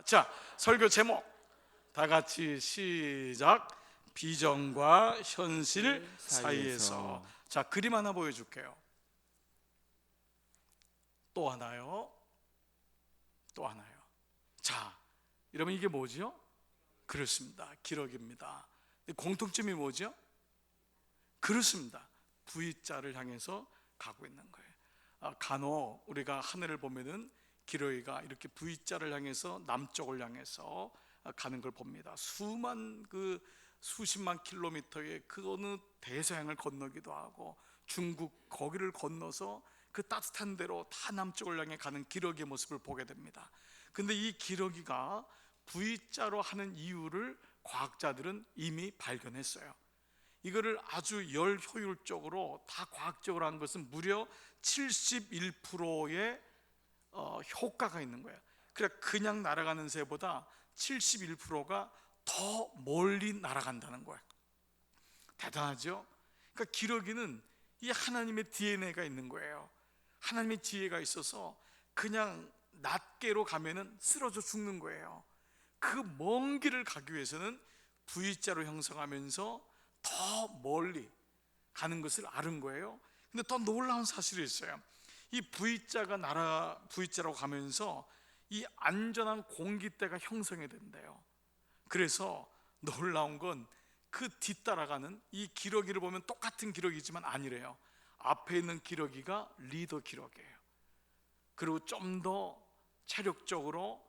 자, 설교 제목 다 같이 시작. 비전과 현실 사이에서. 자, 그림 하나 보여줄게요. 또 하나요. 또 하나요. 자, 여러분 이게 뭐죠? 그렇습니다. 기록입니다. 공통점이 뭐죠? 그렇습니다. V자를 향해서 가고 있는 거예요. 간혹 우리가 하늘을 보면은 기러기가 이렇게 V자를 향해서 남쪽을 향해서 가는 걸 봅니다. 수십만 킬로미터의 그 어느 대서양을 건너기도 하고 중국 거기를 건너서 그 따뜻한 데로 다 남쪽을 향해 가는 기러기의 모습을 보게 됩니다. 근데 이 기러기가 V자로 하는 이유를 과학자들은 이미 발견했어요. 이거를 아주 열 효율적으로 다 과학적으로 한 것은 무려 71%의 효과가 있는 거예요. 그냥 날아가는 새보다 71%가 더 멀리 날아간다는 거예요. 대단하죠? 그러니까 기러기는 이 하나님의 DNA가 있는 거예요. 하나님의 지혜가 있어서 그냥 낮게로 가면은 쓰러져 죽는 거예요. 그 먼 길을 가기 위해서는 V자로 형성하면서 더 멀리 가는 것을 아는 거예요. 근데 더 놀라운 사실이 있어요. 이 V자로 가면서 이 안전한 공기대가 형성이 된대요. 그래서 놀라운 건 그 뒤따라가는 이 기러기를 보면 똑같은 기러기지만 아니래요. 앞에 있는 기러기가 리더 기러기예요. 그리고 좀 더 체력적으로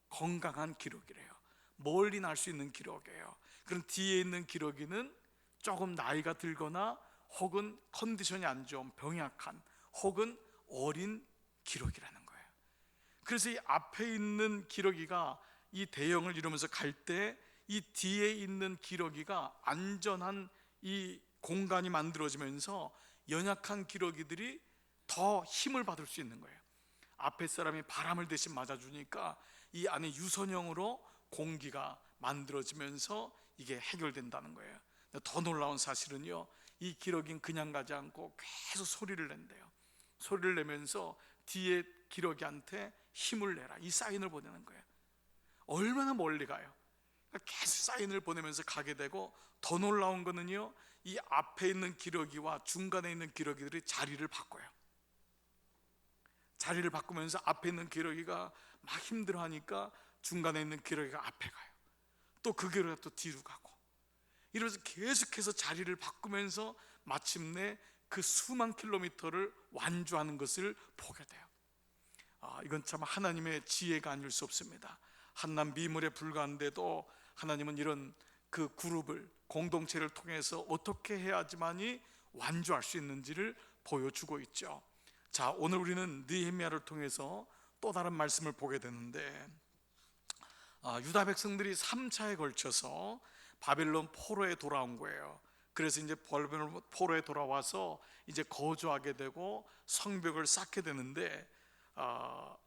건강한 기러기래요. 멀리 날 수 있는 기러기예요. 그럼 뒤에 있는 기러기는 조금 나이가 들거나 혹은 컨디션이 안 좋은 병약한 혹은 어린 기러기라는 거예요. 그래서 이 앞에 있는 기러기가 이 대형을 이루면서 갈 때 이 뒤에 있는 기러기가 안전한 이 공간이 만들어지면서 연약한 기러기들이 더 힘을 받을 수 있는 거예요. 앞에 사람이 바람을 대신 맞아주니까 이 안에 유선형으로 공기가 만들어지면서 이게 해결된다는 거예요. 더 놀라운 사실은요, 이 기러기는 그냥 가지 않고 계속 소리를 낸대요. 소리를 내면서 뒤에 기러기한테 힘을 내라, 이 사인을 보내는 거예요. 얼마나 멀리 가요. 계속 사인을 보내면서 가게 되고, 더 놀라운 거는요, 이 앞에 있는 기러기와 중간에 있는 기러기들이 자리를 바꿔요. 자리를 바꾸면서 앞에 있는 기러기가 막 힘들어하니까 중간에 있는 기러기가 앞에 가요. 또 그 기러기가 또 뒤로 가고, 이러면서 계속해서 자리를 바꾸면서 마침내 그 수만 킬로미터를 완주하는 것을 보게 돼요. 이건 참 하나님의 지혜가 아닐 수 없습니다. 한낱 미물에 불과한데도 하나님은 이런 그 그룹을, 공동체를 통해서 어떻게 해야지만이 완주할 수 있는지를 보여주고 있죠. 자, 오늘 우리는 느헤미야를 통해서 또 다른 말씀을 보게 되는데, 유다 백성들이 3차에 걸쳐서 바벨론 포로에 돌아온 거예요. 그래서 이제 바벨론 포로에 돌아와서 이제 거주하게 되고 성벽을 쌓게 되는데,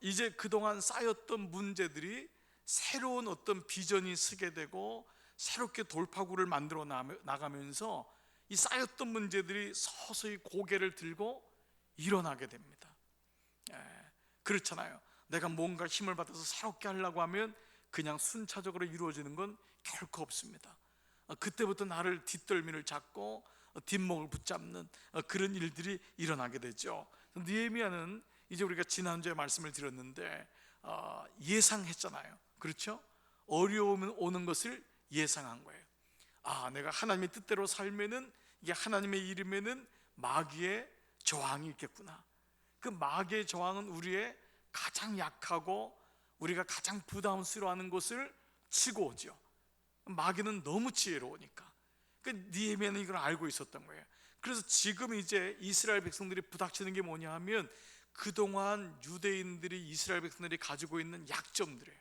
이제 그동안 쌓였던 문제들이 새로운 어떤 비전이 서게 되고 새롭게 돌파구를 만들어 나가면서 이 쌓였던 문제들이 서서히 고개를 들고 일어나게 됩니다. 그렇잖아요. 내가 뭔가 힘을 받아서 새롭게 하려고 하면 그냥 순차적으로 이루어지는 건 결코 없습니다. 그때부터 나를 뒷덜미를 잡고 뒷목을 붙잡는 그런 일들이 일어나게 되죠. 느헤미야는 이제 우리가 지난주에 말씀을 드렸는데 예상했잖아요. 그렇죠? 어려움이 오는 것을 예상한 거예요. 내가 하나님의 뜻대로 살면은, 이게 하나님의 일이면은 마귀의 저항이 있겠구나. 그 마귀의 저항은 우리의 가장 약하고 우리가 가장 부담스러워하는 것을 치고 오죠. 마귀는 너무 지혜로우니까. 느헤미야는 이걸 알고 있었던 거예요. 그래서 지금 이제 이스라엘 백성들이 부닥치는 게 뭐냐 하면, 그동안 유대인들이, 이스라엘 백성들이 가지고 있는 약점들이에요.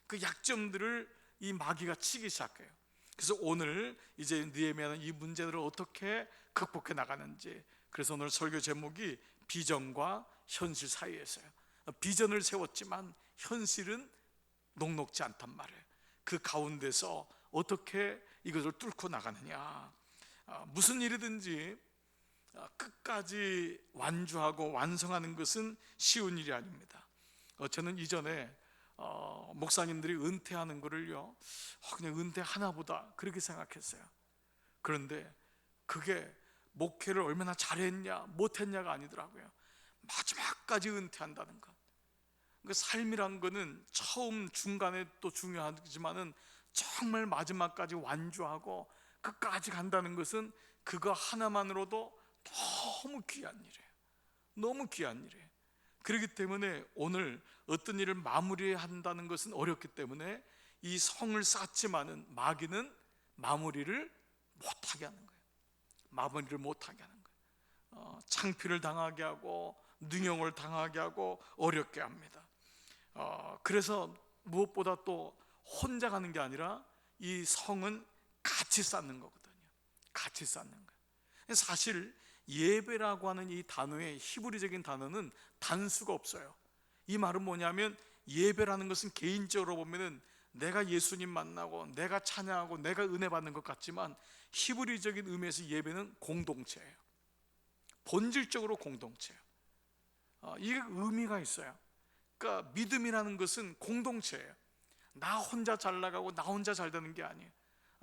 그 약점들을 이 마귀가 치기 시작해요. 그래서 오늘 이제 느헤미야는 이 문제들을 어떻게 극복해 나가는지, 그래서 오늘 설교 제목이 비전과 현실 사이에서요. 비전을 세웠지만 현실은 녹록지 않단 말이에요. 그 가운데서 어떻게 이것을 뚫고 나가느냐. 무슨 일이든지 끝까지 완주하고 완성하는 것은 쉬운 일이 아닙니다. 저는 이전에 목사님들이 은퇴하는 거를요, 그냥 은퇴하나 보다 그렇게 생각했어요. 그런데 그게 목회를 얼마나 잘했냐 못했냐가 아니더라고요. 마지막까지 은퇴한다는 것. 그 삶이란 거는 처음 중간에 또 중요하지만은 정말 마지막까지 완주하고 끝까지 간다는 것은 그거 하나만으로도 너무 귀한 일이에요. 너무 귀한 일이에요. 그렇기 때문에 오늘 어떤 일을 마무리한다는 것은 어렵기 때문에 이 성을 쌓지만은 마귀는 마무리를 못하게 하는 거예요. 마무리를 못하게 하는 거예요. 창피를 당하게 하고 능욕을 당하게 하고 어렵게 합니다. 그래서 무엇보다 또 혼자 가는 게 아니라 이 성은 같이 쌓는 거거든요. 같이 쌓는 거예요. 사실 예배라고 하는 이 단어의 히브리적인 단어는 단수가 없어요. 이 말은 뭐냐면 예배라는 것은 개인적으로 보면은 내가 예수님 만나고 내가 찬양하고 내가 은혜 받는 것 같지만 히브리적인 의미에서 예배는 공동체예요. 본질적으로 공동체예요. 이게 의미가 있어요. 그러니까 믿음이라는 것은 공동체예요. 나 혼자 잘 나가고 나 혼자 잘 되는 게 아니에요.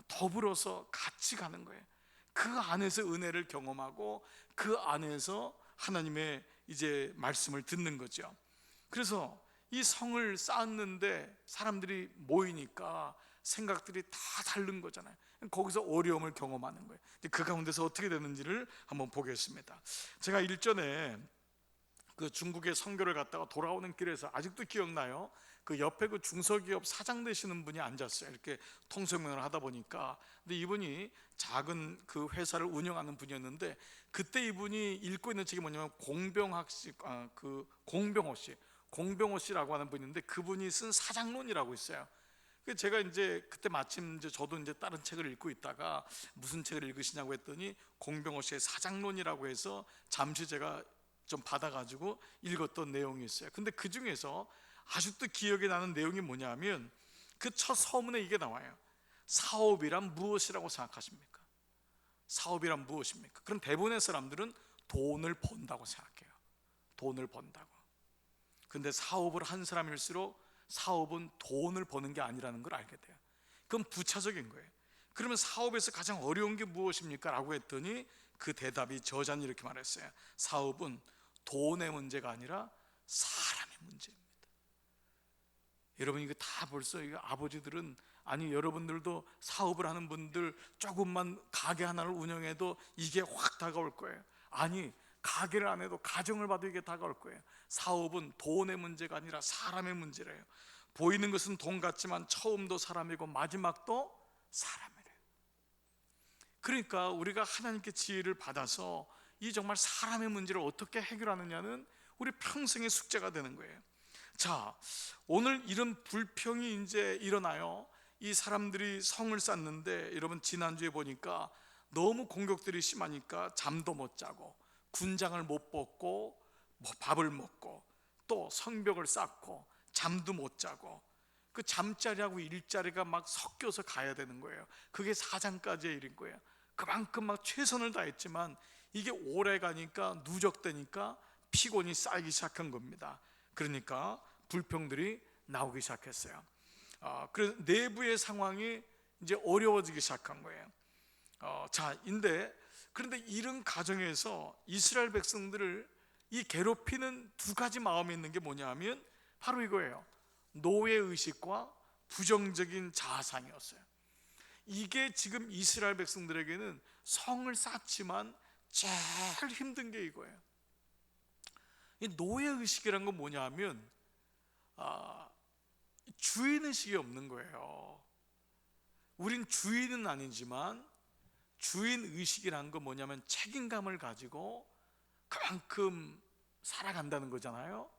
더불어서 같이 가는 거예요. 그 안에서 은혜를 경험하고 그 안에서 하나님의 이제 말씀을 듣는 거죠. 그래서 이 성을 쌓았는데 사람들이 모이니까 생각들이 다 다른 거잖아요. 거기서 어려움을 경험하는 거예요. 그 가운데서 어떻게 되는지를 한번 보겠습니다. 제가 일전에 그 중국에 선교를 갔다가 돌아오는 길에서 아직도 기억나요. 그 옆에 그 중소기업 사장 되시는 분이 앉았어요. 이렇게 통성명을 하다 보니까. 근데 이분이 작은 그 회사를 운영하는 분이었는데 그때 이분이 읽고 있는 책이 뭐냐면 공병호 씨라고 하는 분인데 그분이 쓴 사장론이라고 있어요. 제가 이제 그때 마침 이제 저도 이제 다른 책을 읽고 있다가 무슨 책을 읽으시냐고 했더니 공병호 씨의 사장론이라고 해서 잠시 제가 좀 받아가지고 읽었던 내용이 있어요. 근데 그 중에서 아직도 기억에 나는 내용이 뭐냐면 그 첫 서문에 이게 나와요. 사업이란 무엇이라고 생각하십니까? 사업이란 무엇입니까? 그럼 대부분의 사람들은 돈을 번다고 생각해요. 돈을 번다고. 근데 사업을 한 사람일수록 사업은 돈을 버는 게 아니라는 걸 알게 돼요. 그건 부차적인 거예요. 그러면 사업에서 가장 어려운 게 무엇입니까? 라고 했더니 그 대답이 저자는 이렇게 말했어요. 사업은 돈의 문제가 아니라 사람의 문제입니다. 여러분 이거 다 벌써 이거 아버지들은 아니 여러분들도 사업을 하는 분들 조금만 가게 하나를 운영해도 이게 확 다가올 거예요. 아니 가게를 안 해도 가정을 봐도 이게 다가올 거예요. 사업은 돈의 문제가 아니라 사람의 문제래요. 보이는 것은 돈 같지만 처음도 사람이고 마지막도 사람이래요. 그러니까 우리가 하나님께 지혜를 받아서 이 정말 사람의 문제를 어떻게 해결하느냐는 우리 평생의 숙제가 되는 거예요. 자, 오늘 이런 불평이 이제 일어나요. 이 사람들이 성을 쌓는데 여러분 지난주에 보니까 너무 공격들이 심하니까 잠도 못 자고 군장을 못 벗고 밥을 먹고 또 성벽을 쌓고 잠도 못 자고 그 잠자리하고 일자리가 막 섞여서 가야 되는 거예요. 그게 사장까지의 일인 거예요. 그만큼 막 최선을 다했지만 이게 오래 가니까 누적되니까 피곤이 쌓이기 시작한 겁니다. 그러니까 불평들이 나오기 시작했어요. 그래서 내부의 상황이 이제 어려워지기 시작한 거예요. 그런데 이런 가정에서 이스라엘 백성들을 이 괴롭히는 두 가지 마음이 있는 게 뭐냐 하면 바로 이거예요. 노예의식과 부정적인 자아상이었어요. 이게 지금 이스라엘 백성들에게는 성을 쌓지만 제일 힘든 게 이거예요. 이 노예의식이란 건 뭐냐 하면 주인의식이 없는 거예요. 우린 주인은 아니지만 주인의식이란 건 뭐냐면 책임감을 가지고 그만큼 살아간다는 거잖아요.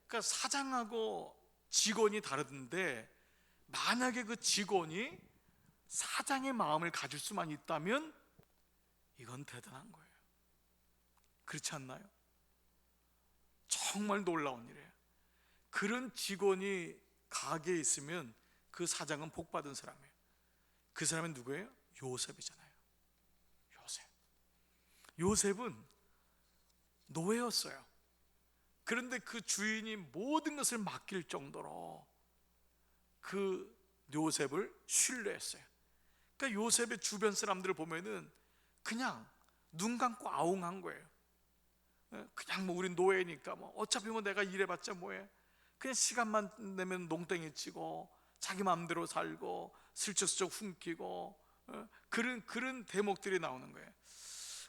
그러니까 사장하고 직원이 다른데 만약에 그 직원이 사장의 마음을 가질 수만 있다면 이건 대단한 거예요. 그렇지 않나요? 정말 놀라운 일이에요. 그런 직원이 가게에 있으면 그 사장은 복받은 사람이에요. 그 사람은 누구예요? 요셉이잖아요. 요셉은 노예였어요. 그런데 그 주인이 모든 것을 맡길 정도로 그 요셉을 신뢰했어요. 그러니까 요셉의 주변 사람들을 보면은 그냥 눈 감고 아웅한 거예요. 그냥 뭐 우린 노예니까 뭐 어차피 뭐 내가 일해봤자 뭐해, 그냥 시간만 내면 농땡이 치고 자기 마음대로 살고 슬쩍슬쩍 숨기고, 그런 대목들이 나오는 거예요.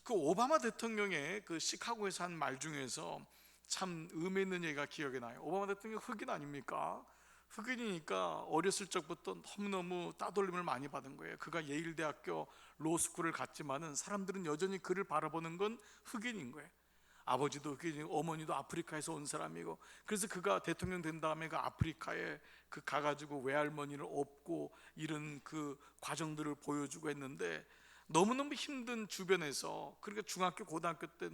그 오바마 대통령의 그 시카고에서 한 말 중에서 참 의미 있는 얘기가 기억이 나요. 오바마 대통령 흑인 아닙니까? 흑인이니까 어렸을 적부터 너무너무 따돌림을 많이 받은 거예요. 그가 예일대학교 로스쿨을 갔지만은 사람들은 여전히 그를 바라보는 건 흑인인 거예요. 아버지도 흑인이고 어머니도 아프리카에서 온 사람이고, 그래서 그가 대통령 된 다음에 그 아프리카에 그 가가지고 외할머니를 업고 이런 그 과정들을 보여주고 했는데, 너무너무 힘든 주변에서, 그러니까 중학교 고등학교 때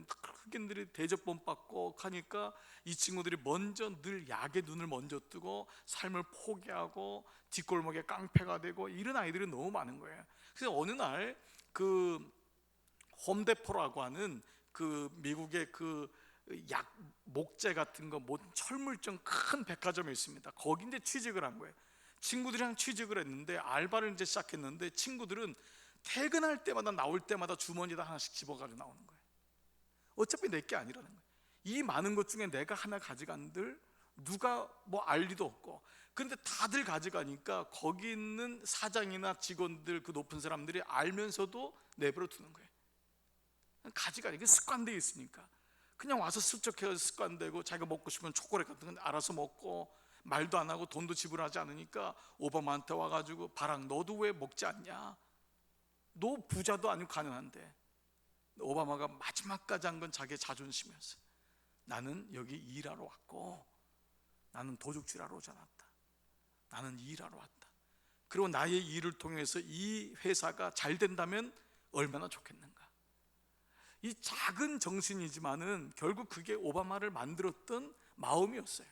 흑인들이 대접본 받고 하니까 이 친구들이 먼저 늘 약의 눈을 먼저 뜨고 삶을 포기하고 뒷골목에 깡패가 되고 이런 아이들이 너무 많은 거예요. 그래서 어느 날 그 홈데포라고 하는 그 미국의 그 약 목재 같은 거 철물점 큰 백화점이 있습니다. 거기 이제 취직을 한 거예요. 친구들이랑 취직을 했는데 알바를 이제 시작했는데, 친구들은 퇴근할 때마다 나올 때마다 주머니에다 하나씩 집어가지고 나오는 거예요. 어차피 내 게 아니라는 거예요. 이 많은 것 중에 내가 하나 가져간들 누가 뭐 알 리도 없고, 그런데 다들 가져가니까 거기 있는 사장이나 직원들, 그 높은 사람들이 알면서도 내버려 두는 거예요. 가져가니까 습관되어 있으니까 그냥 와서 슬쩍 해서 습관되고, 자기가 먹고 싶은 초콜릿 같은 건 알아서 먹고 말도 안 하고 돈도 지불하지 않으니까 오바마한테 와가지고 바랑 너도 왜 먹지 않냐, 너 부자도 아니고 가난한데. 오바마가 마지막까지 한 건 자기의 자존심이었어요. 나는 여기 일하러 왔고, 나는 도둑질하러 오지 않았다. 나는 일하러 왔다. 그리고 나의 일을 통해서 이 회사가 잘 된다면 얼마나 좋겠는가. 이 작은 정신이지만은 결국 그게 오바마를 만들었던 마음이었어요.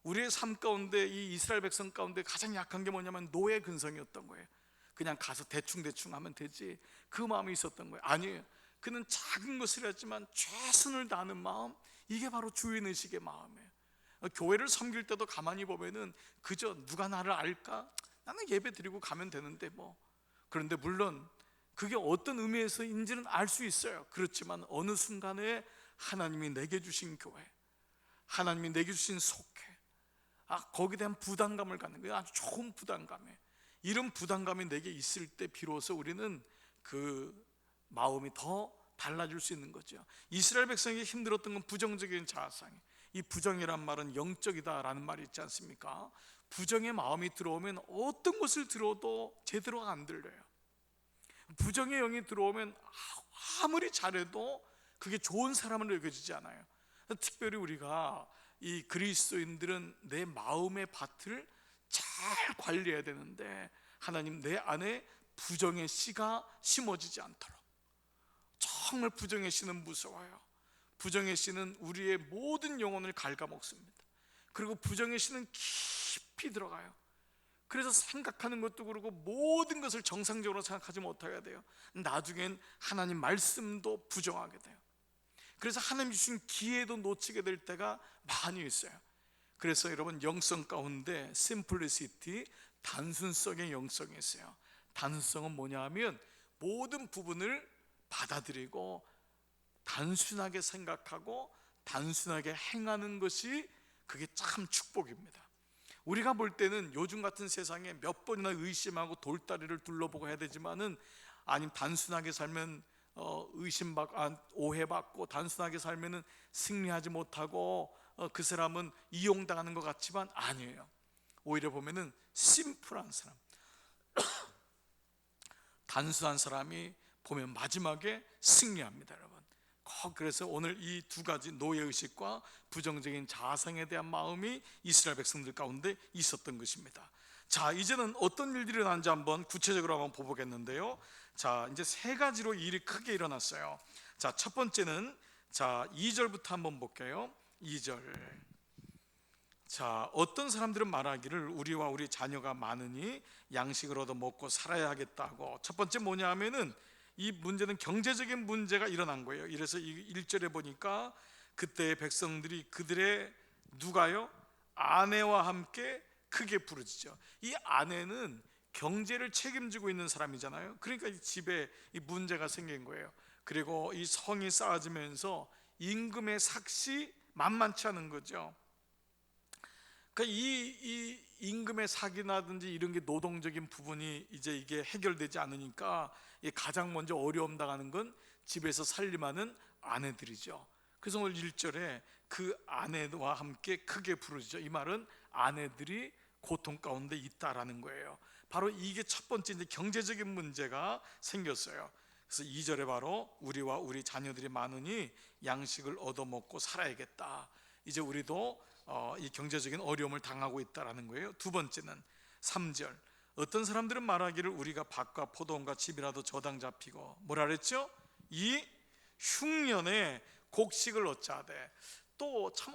우리의 삶 가운데, 이 이스라엘 백성 가운데 가장 약한 게 뭐냐면 노예 근성이었던 거예요. 그냥 가서 대충 하면 되지, 그 마음이 있었던 거예요. 아니에요. 그는 작은 것을 했지만 최선을 다하는 마음, 이게 바로 주인의식의 마음이에요. 교회를 섬길 때도 가만히 보면은 그저 누가 나를 알까? 나는 예배 드리고 가면 되는데 뭐. 그런데 물론 그게 어떤 의미에서인지는 알 수 있어요. 그렇지만 어느 순간에 하나님이 내게 주신 교회, 하나님이 내게 주신 속회, 거기에 대한 부담감을 갖는 거예요. 아주 좋은 부담감에, 이런 부담감이 내게 있을 때 비로소 우리는 그 마음이 더 달라질 수 있는 거죠. 이스라엘 백성에게 힘들었던 건 부정적인 자아상이에요. 이 부정이란 말은 영적이다라는 말이 있지 않습니까? 부정의 마음이 들어오면 어떤 것을 들어도 제대로 안 들려요. 부정의 영이 들어오면 아무리 잘해도 그게 좋은 사람으로 여겨지지 않아요. 특별히 우리가 이 그리스도인들은 내 마음의 밭을 잘 관리해야 되는데, 하나님 내 안에 부정의 씨가 심어지지 않도록. 정말 부정의 씨는 무서워요. 부정의 씨는 우리의 모든 영혼을 갉아먹습니다. 그리고 부정의 씨는 깊이 들어가요. 그래서 생각하는 것도 그렇고 모든 것을 정상적으로 생각하지 못하게 돼요. 나중엔 하나님 말씀도 부정하게 돼요. 그래서 하나님 주신 기회도 놓치게 될 때가 많이 있어요. 그래서 여러분, 영성 가운데 심플리시티, 단순성의 영성이 있어요. 단순성은 뭐냐 하면 모든 부분을 받아들이고 단순하게 생각하고 단순하게 행하는 것이, 그게 참 축복입니다. 우리가 볼 때는 요즘 같은 세상에 몇 번이나 의심하고 돌다리를 둘러보고 해야 되지만은, 아니면 단순하게 살면 오해받고, 단순하게 살면은 승리하지 못하고 그 사람은 이용당하는 것 같지만 아니에요. 오히려 보면은 심플한 사람, 단순한 사람이 보면 마지막에 승리합니다, 여러분. 그래서 오늘 이 두 가지, 노예의식과 부정적인 자아상에 대한 마음이 이스라엘 백성들 가운데 있었던 것입니다. 자, 이제는 어떤 일들이 일어났는지 한번 구체적으로 한번 보겠는데요. 자, 이제 세 가지로 일이 크게 일어났어요. 자, 첫 번째는, 자, 2절부터 한번 볼게요. 2절. 자, 어떤 사람들은 말하기를 우리와 우리 자녀가 많으니 양식을 얻어 먹고 살아야 하겠다고. 첫 번째 뭐냐 하면은 이 문제는 경제적인 문제가 일어난 거예요. 이래서 이 1절에 보니까 그때의 백성들이 그들의 누가요? 아내와 함께 크게 부르짖죠. 이 아내는 경제를 책임지고 있는 사람이잖아요. 그러니까 이 집에 이 문제가 생긴 거예요. 그리고 이 성이 쌓아지면서 임금의 삭시 만만치 않은 거죠. 그러니까 이 임금의 사기나든지 이런 게 노동적인 부분이 이제 이게 해결되지 않으니까 가장 먼저 어려움 당하는 건 집에서 살림하는 아내들이죠. 그래서 오늘 1절에 그 아내와 함께 크게 부르짖어. 이 말은 아내들이 고통 가운데 있다라는 거예요. 바로 이게 첫 번째 이제 경제적인 문제가 생겼어요. 그래서 2절에 바로 우리와 우리 자녀들이 많으니 양식을 얻어먹고 살아야겠다. 이제 우리도 이 경제적인 어려움을 당하고 있다라는 거예요. 두 번째는 3절, 어떤 사람들은 말하기를 우리가 밭과 포도원과 집이라도 저당 잡히고 뭐라 그랬죠? 이 흉년에 곡식을 얻자되. 또 참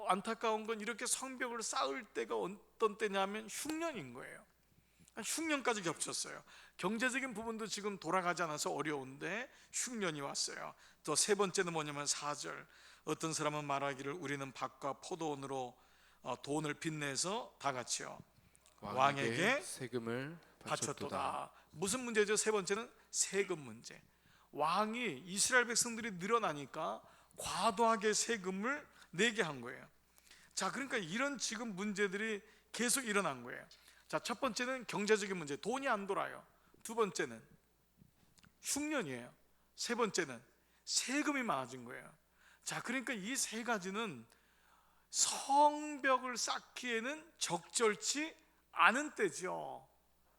안타까운 건 이렇게 성벽을 쌓을 때가 어떤 때냐면 흉년인 거예요. 흉년까지 겹쳤어요. 경제적인 부분도 지금 돌아가지 않아서 어려운데 흉년이 왔어요. 또 세 번째는 뭐냐면 4절, 어떤 사람은 말하기를 우리는 밭과 포도원으로 돈을 빚내서 다 같이요 왕에게 세금을 바쳤도다. 무슨 문제죠? 세 번째는 세금 문제. 왕이 이스라엘 백성들이 늘어나니까 과도하게 세금을 내게 한 거예요. 자, 그러니까 이런 지금 문제들이 계속 일어난 거예요. 자, 첫 번째는 경제적인 문제, 돈이 안 돌아요. 두 번째는 흉년이에요. 세 번째는 세금이 많아진 거예요. 자, 그러니까 이 세 가지는 성벽을 쌓기에는 적절치 않은 때죠.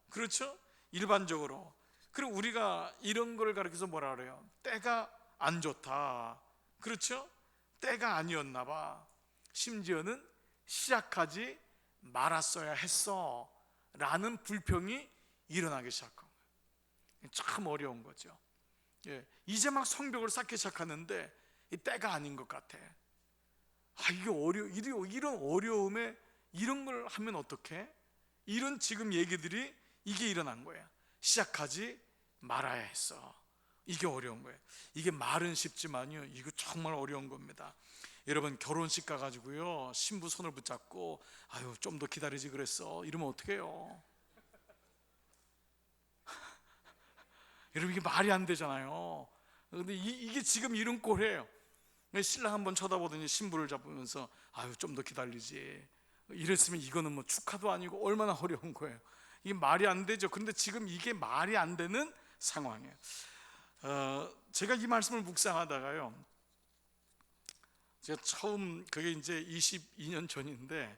그렇죠? 일반적으로. 그리고 우리가 이런 걸 가리켜서 뭐라 그래요? 때가 안 좋다. 그렇죠? 때가 아니었나 봐. 심지어는 시작하지 말았어야 했어 라는 불평이 일어나기 시작한 거예요. 참 어려운 거죠. 이제 막 성벽을 쌓기 시작하는데 이 때가 아닌 것 같아. 이게 이런 어려움에 이런 걸 하면 어떡해? 이런 지금 얘기들이 이게 일어난 거야. 시작하지 말아야 했어. 이게 어려운 거예요. 이게 말은 쉽지만요, 이거 정말 어려운 겁니다. 여러분, 결혼식 가가지고요 신부 손을 붙잡고 아유 좀 더 기다리지 그랬어 이러면 어떡해요? 여러분, 이게 말이 안 되잖아요. 근데 이게 지금 이런 꼴이에요. 신랑 한번 쳐다보더니 신부를 잡으면서 아유 좀 더 기다리지 이랬으면 이거는 뭐 축하도 아니고 얼마나 어려운 거예요. 이게 말이 안 되죠. 그런데 지금 이게 말이 안 되는 상황이에요. 제가 이 말씀을 묵상하다가요, 제가 처음, 그게 이제 22년 전인데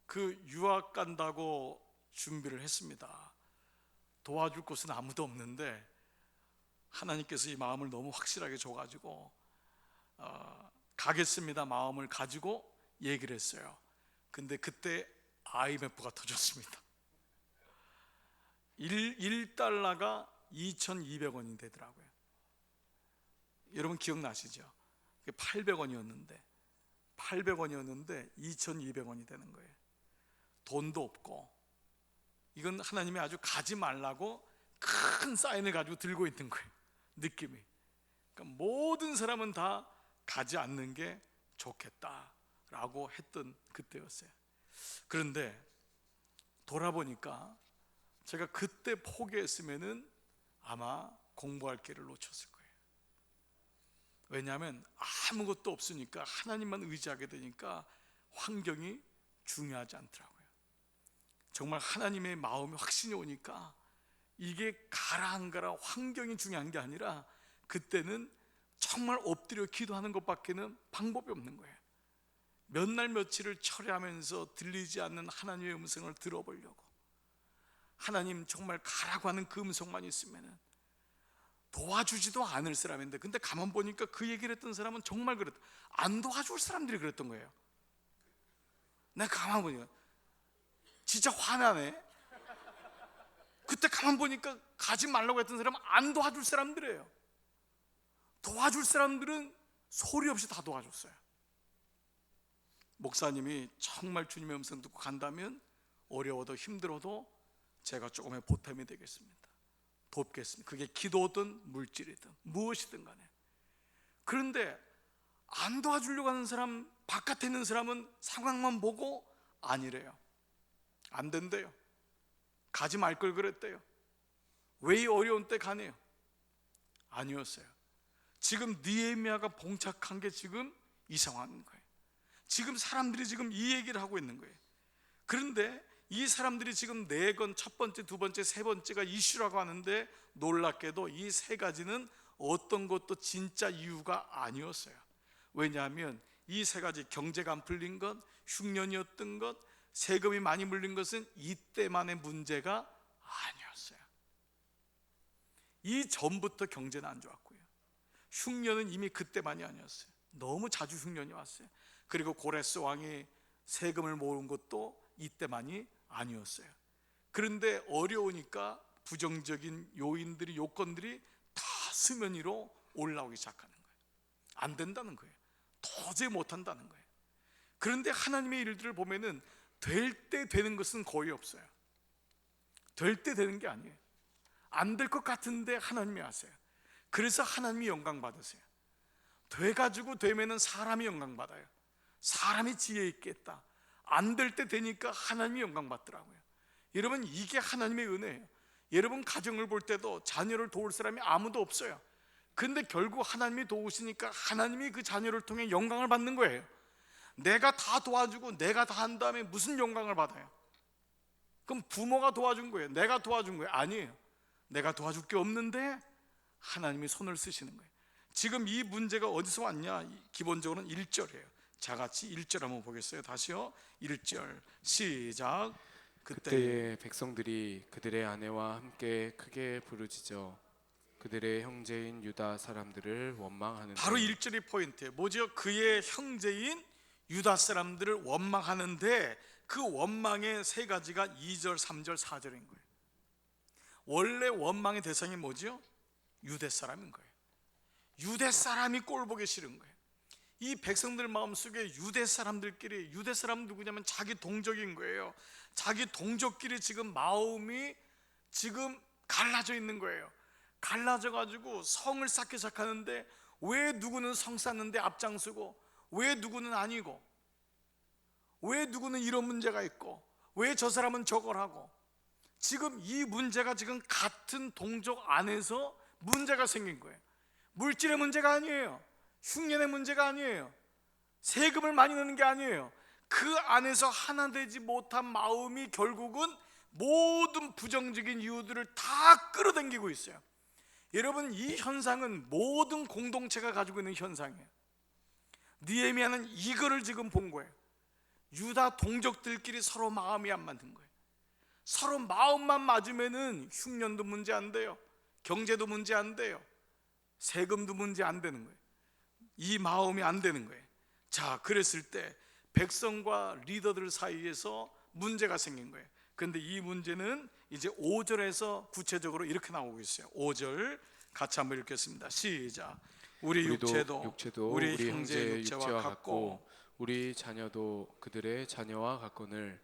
그 유학 간다고 준비를 했습니다. 도와줄 곳은 아무도 없는데 하나님께서 이 마음을 너무 확실하게 줘가지고 가겠습니다 마음을 가지고 얘기를 했어요. 근데 그때 IMF가 터졌습니다. 1달러가 2,200원이 되더라고요. 여러분 기억나시죠? 800원이었는데 2,200원이 되는 거예요. 돈도 없고, 이건 하나님이 아주 가지 말라고 큰 사인을 가지고 들고 있는 거예요. 느낌이. 그러니까 모든 사람은 다 가지 않는 게 좋겠다라고 했던 그때였어요. 그런데 돌아보니까 제가 그때 포기했으면은 아마 공부할 길을 놓쳤을 거예요. 왜냐하면 아무것도 없으니까 하나님만 의지하게 되니까 환경이 중요하지 않더라고요. 정말 하나님의 마음이 확신이 오니까 이게 가라 안 가라 환경이 중요한 게 아니라 그때는 정말 엎드려 기도하는 것밖에는 방법이 없는 거예요. 몇 날 며칠을 철회하면서 들리지 않는 하나님의 음성을 들어보려고, 하나님 정말 가라고 하는 그 음성만 있으면은 도와주지도 않을 사람인데, 근데 가만 보니까 그 얘기를 했던 사람은 정말 그랬다. 안 도와줄 사람들이 그랬던 거예요. 내가 가만 보니까 진짜 화나네. 그때 가만 보니까 가지 말라고 했던 사람은 안 도와줄 사람들이에요. 도와줄 사람들은 소리 없이 다 도와줬어요. 목사님이 정말 주님의 음성 듣고 간다면 어려워도 힘들어도 제가 조금의 보탬이 되겠습니다. 돕겠습니다. 그게 기도든 물질이든 무엇이든 간에. 그런데 안 도와주려고 하는 사람, 바깥에 있는 사람은 상황만 보고 아니래요. 안 된대요. 가지 말 걸 그랬대요. 왜 이 어려운 때 가네요? 아니었어요. 지금 느헤미야가 봉착한 게 지금 이 상황인 거예요. 지금 사람들이 지금 이 얘기를 하고 있는 거예요. 그런데 이 사람들이 지금 네 건, 첫 번째, 두 번째, 세 번째가 이슈라고 하는데 놀랍게도 이 세 가지는 어떤 것도 진짜 이유가 아니었어요. 왜냐하면 이 세 가지, 경제가 안 풀린 것, 흉년이었던 것, 세금이 많이 물린 것은 이때만의 문제가 아니었어요. 이 전부터 경제는 안 좋았고요, 흉년은 이미 그때만이 아니었어요. 너무 자주 흉년이 왔어요. 그리고 고레스 왕이 세금을 모은 것도 이때만이 아니었어요. 그런데 어려우니까 부정적인 요인들이, 요건들이 다 수면 위로 올라오기 시작하는 거예요. 안 된다는 거예요. 도저히 못한다는 거예요. 그런데 하나님의 일들을 보면은 될 때 되는 것은 거의 없어요. 될 때 되는 게 아니에요. 안 될 것 같은데 하나님이 하세요. 그래서 하나님이 영광 받으세요. 돼가지고 되면은 사람이 영광 받아요. 사람이 지혜 있겠다. 안 될 때 되니까 하나님이 영광 받더라고요. 여러분, 이게 하나님의 은혜예요. 여러분 가정을 볼 때도 자녀를 도울 사람이 아무도 없어요. 근데 결국 하나님이 도우시니까 하나님이 그 자녀를 통해 영광을 받는 거예요. 내가 다 도와주고 내가 다 한 다음에 무슨 영광을 받아요? 그럼 부모가 도와준 거예요? 내가 도와준 거예요? 아니에요. 내가 도와줄 게 없는데 하나님이 손을 쓰시는 거예요. 지금 이 문제가 어디서 왔냐? 기본적으로는 1절이에요 자, 같이 1절 한번 보겠어요. 다시요. 1절 시작. 그때에 백성들이 그들의 아내와 함께 크게 부르짖어 그들의 형제인 유다 사람들을 원망하는데, 바로 1절이 포인트예요. 뭐죠? 그의 형제인 유다 사람들을 원망하는데, 그 원망의 세 가지가 2절, 3절, 4절인 거예요. 원래 원망의 대상이 뭐죠? 유대 사람인 거예요. 유대 사람이 꼴 보기 싫은 거예요. 이 백성들 마음속에 유대 사람들끼리, 유대 사람 누구냐면 자기 동족인 거예요. 자기 동족끼리 지금 마음이 지금 갈라져 있는 거예요. 갈라져 가지고 성을 쌓기 시작하는데, 왜 누구는 성 쌓는데 앞장서고, 왜 누구는 아니고, 왜 누구는 이런 문제가 있고, 왜 저 사람은 저걸 하고, 지금 이 문제가 지금 같은 동족 안에서 문제가 생긴 거예요. 물질의 문제가 아니에요. 흉년의 문제가 아니에요. 세금을 많이 내는 게 아니에요. 그 안에서 하나 되지 못한 마음이 결국은 모든 부정적인 이유들을 다 끌어당기고 있어요. 여러분, 이 현상은 모든 공동체가 가지고 있는 현상이에요. 느헤미야는 이거를 지금 본 거예요. 유다 동족들끼리 서로 마음이 안 맞는 거예요. 서로 마음만 맞으면은 흉년도 문제 안 돼요. 경제도 문제 안 돼요. 세금도 문제 안 되는 거예요. 이 마음이 안 되는 거예요. 자, 그랬을 때 백성과 리더들 사이에서 문제가 생긴 거예요. 그런데 이 문제는 이제 5절에서 구체적으로 이렇게 나오고 있어요. 5절 같이 한번 읽겠습니다. 시작. 우리 육체도 우리 형제의 육체와 같고 우리 자녀도 그들의 자녀와 같거늘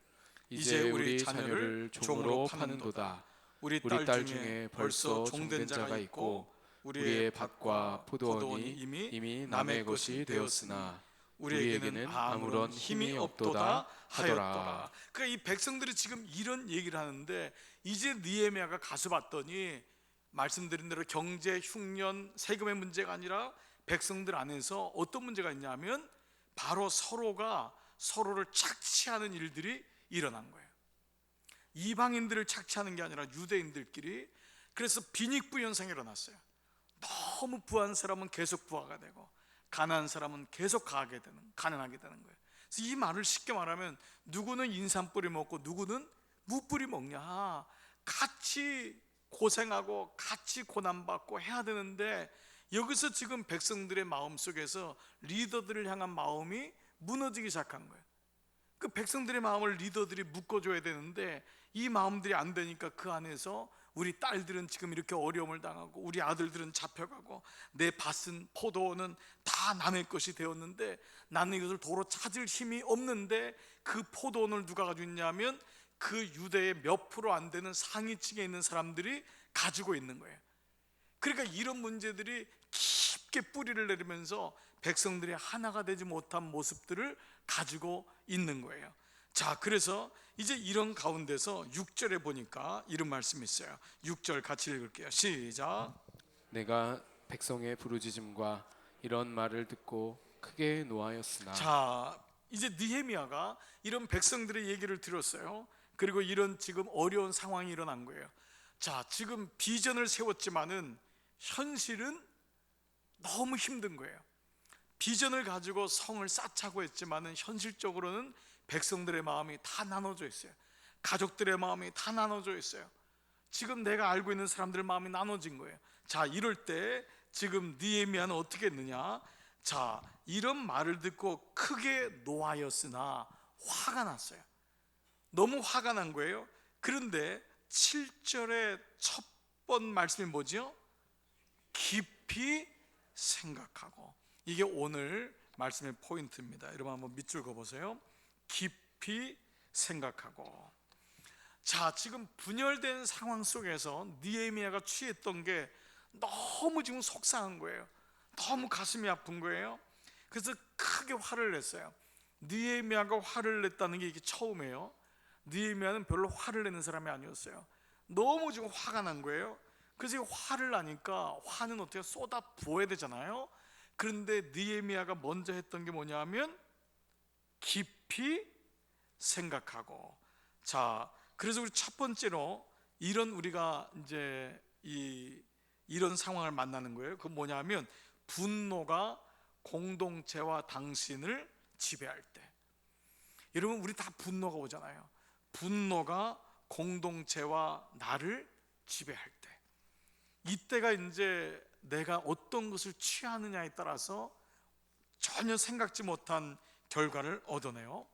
이제 우리 자녀를 종으로 파는도다. 우리 딸 중에 벌써 종된 자가 있고 우리의 밭과 포도원이 이미 남의 것이 되었으나 우리에게는 아무런 힘이 없도다 하더라. 그러니까 이 백성들이 지금 이런 얘기를 하는데, 이제 느헤미야가 가서 봤더니 말씀드린 대로 경제, 흉년, 세금의 문제가 아니라 백성들 안에서 어떤 문제가 있냐면 바로 서로가 서로를 착취하는 일들이 일어난 거예요. 이방인들을 착취하는 게 아니라 유대인들끼리. 그래서 빈익부 현상이 일어났어요. 너무 부한 사람은 계속 부하가 되고 가난한 사람은 계속 가난하게 되는 거예요. 그래서 이 말을 쉽게 말하면, 누구는 인삼뿌리 먹고 누구는 무뿌리 먹냐, 같이 고생하고 같이 고난받고 해야 되는데, 여기서 지금 백성들의 마음 속에서 리더들을 향한 마음이 무너지기 시작한 거예요. 그 백성들의 마음을 리더들이 묶어줘야 되는데 이 마음들이 안 되니까 그 안에서 우리 딸들은 지금 이렇게 어려움을 당하고 우리 아들들은 잡혀가고 내 밭은, 포도는 다 남의 것이 되었는데 나는 이것을 도로 찾을 힘이 없는데, 그 포도원을 누가 가지고 있냐면 그 유대의 몇 프로 안 되는 상위층에 있는 사람들이 가지고 있는 거예요. 그러니까 이런 문제들이 깊게 뿌리를 내리면서 백성들이 하나가 되지 못한 모습들을 가지고 있는 거예요. 자, 그래서 이제 이런 가운데서 6절에 보니까 이런 말씀이 있어요. 6절 같이 읽을게요. 시작. 내가 백성의 부르짖음과 이런 말을 듣고 크게 노하였으나. 자, 이제 느헤미야가 이런 백성들의 얘기를 들었어요. 그리고 이런 지금 어려운 상황이 일어난 거예요. 자, 지금 비전을 세웠지만은 현실은 너무 힘든 거예요. 비전을 가지고 성을 쌓자고 했지만은 현실적으로는 백성들의 마음이 다 나눠져 있어요. 가족들의 마음이 다 나눠져 있어요. 지금 내가 알고 있는 사람들의 마음이 나눠진 거예요. 자, 이럴 때 지금 느헤미야는 어떻게 했느냐? 자, 이런 말을 듣고 크게 노하였으나, 화가 났어요. 너무 화가 난 거예요. 그런데 7절의 첫 번 말씀이 뭐죠? 깊이 생각하고. 이게 오늘 말씀의 포인트입니다. 여러분 한번 밑줄 그어보세요. 깊이 생각하고. 자, 지금 분열된 상황 속에서 느헤미야가 취했던 게 너무 지금 속상한 거예요. 너무 가슴이 아픈 거예요. 그래서 크게 화를 냈어요. 느헤미야가 화를 냈다는 게 이게 처음이에요. 느헤미야는 별로 화를 내는 사람이 아니었어요. 너무 지금 화가 난 거예요. 그래서 화를 나니까 화는 어떻게 쏟아 부어야 되잖아요. 그런데 느헤미야가 먼저 했던 게 뭐냐면 깊이 생각하고. 자, 그래서 우리 첫 번째로 이런 우리가 이제 이런 상황을 만나는 거예요. 그건 뭐냐면 분노가 공동체와 당신을 지배할 때. 여러분, 우리 다 분노가 오잖아요. 분노가 공동체와 나를 지배할 때, 이때가 이제 내가 어떤 것을 취하느냐에 따라서 전혀 생각지 못한 결과를 얻어내요.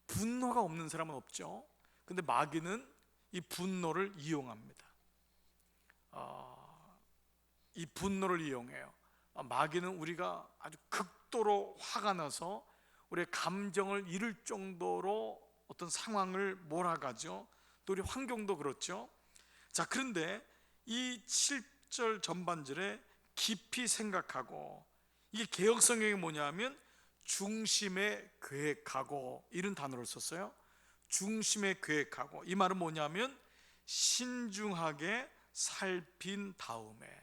분노가 없는 사람은 없죠. 근데 마귀는 이 분노를 이용합니다. 이 분노를 이용해요. 마귀는 우리가 아주 극도로 화가 나서 우리의 감정을 잃을 정도로 어떤 상황을 몰아가죠. 또 우리 환경도 그렇죠. 자, 그런데 이 7절 전반절에 깊이 생각하고, 이게 개역 성경이 뭐냐면 중심에 계획하고, 이런 단어를 썼어요. 중심에 계획하고. 이 말은 뭐냐면 신중하게 살핀 다음에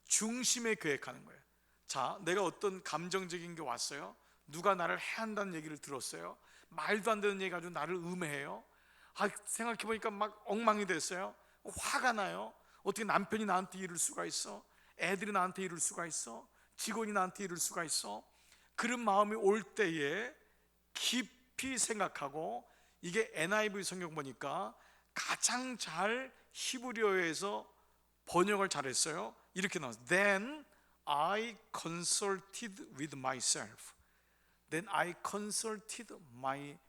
중심에 계획하는 거예요. 자, 내가 어떤 감정적인 게 왔어요. 누가 나를 해한다는 얘기를 들었어요. 말도 안 되는 얘기 가지고 나를 음해해요. 생각해보니까 막 엉망이 됐어요. 화가 나요. 어떻게 남편이 나한테 이럴 수가 있어? 애들이 나한테 이럴 수가 있어? 직원이 나한테 이럴 수가 있어? 그런 마음이 올 때에 깊이 생각하고, 이게 NIV 성경 보니까 가장 잘 히브리어에서 번역을 잘했어요. 이렇게 나왔어요. Then I consulted with myself. Then I consulted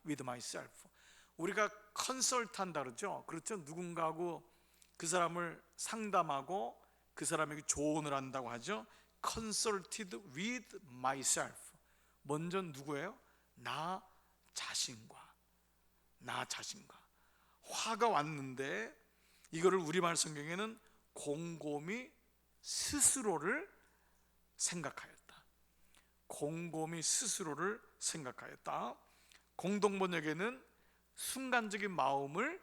with myself. 우리가 컨설트한다 그러죠. 그렇죠. 누군가하고 그 사람을 상담하고 그 사람에게 조언을 한다고 하죠. consulted with myself. 먼저 누구예요? 나 자신과. 화가 왔는데 이거를 우리말 성경에는 곰곰이 스스로를 생각하였다. 곰곰이 스스로를 생각하였다. 공동번역에는 순간적인 마음을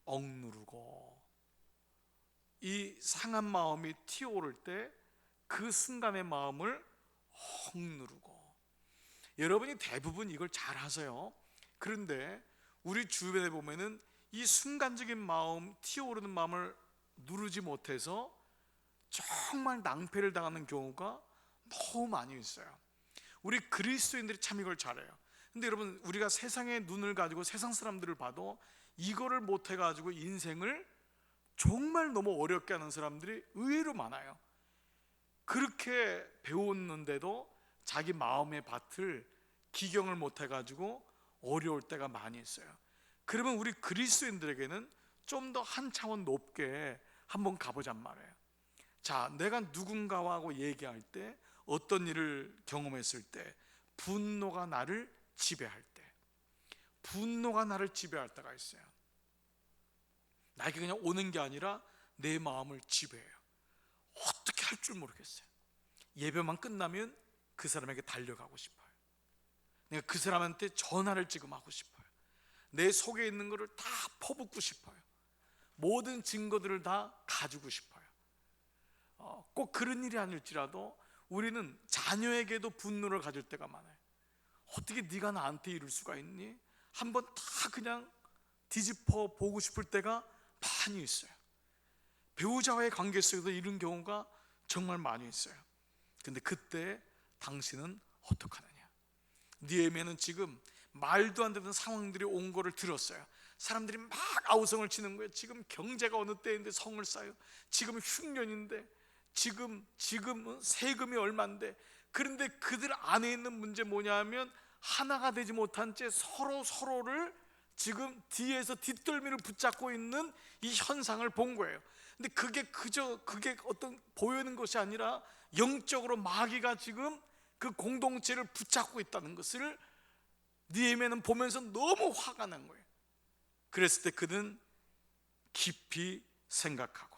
억누르고, 이 상한 마음이 튀어오를 때 그 순간의 마음을 억누르고. 여러분이 대부분 이걸 잘 하세요. 그런데 우리 주변에 보면은 이 순간적인 마음, 튀어오르는 마음을 누르지 못해서 정말 낭패를 당하는 경우가 너무 많이 있어요. 우리 그리스도인들이 참 이걸 잘해요. 근데 여러분, 우리가 세상의 눈을 가지고 세상 사람들을 봐도 이거를 못해 가지고 인생을 정말 너무 어렵게 하는 사람들이 의외로 많아요. 그렇게 배웠는데도 자기 마음의 밭을 기경을 못해 가지고 어려울 때가 많이 있어요. 그러면 우리 그리스도인들에게는 좀 더 한 차원 높게 한번 가보잔 말이에요. 자, 내가 누군가하고 얘기할 때, 어떤 일을 경험했을 때, 분노가 나를 지배할 때, 분노가 나를 지배할 때가 있어요. 나에게 그냥 오는 게 아니라 내 마음을 지배해요. 어떻게 할 줄 모르겠어요. 예배만 끝나면 그 사람에게 달려가고 싶어요. 내가 그 사람한테 전화를 지금 하고 싶어요. 내 속에 있는 것을 다 퍼붓고 싶어요. 모든 증거들을 다 가지고 싶어요. 꼭 그런 일이 아닐지라도 우리는 자녀에게도 분노를 가질 때가 많아요. 어떻게 네가 나한테 이럴 수가 있니? 한번 다 그냥 뒤집어 보고 싶을 때가 많이 있어요. 배우자와의 관계 속에서 이런 경우가 정말 많이 있어요. 근데 그때 당신은 어떡하느냐? 느헤미야는 지금 말도 안 되는 상황들이 온 거를 들었어요. 사람들이 막 아우성을 치는 거예요. 지금 경제가 어느 때인데 성을 쌓아요. 지금 흉년인데, 지금 세금이 얼만데. 그런데 그들 안에 있는 문제 뭐냐면 하나가 되지 못한 채 서로를 지금 뒤에서 뒷덜미를 붙잡고 있는 이 현상을 본 거예요. 근데 그게 어떤 보이는 것이 아니라 영적으로 마귀가 지금 그 공동체를 붙잡고 있다는 것을 느헤미야는 보면서 너무 화가 난 거예요. 그랬을 때 그는 깊이 생각하고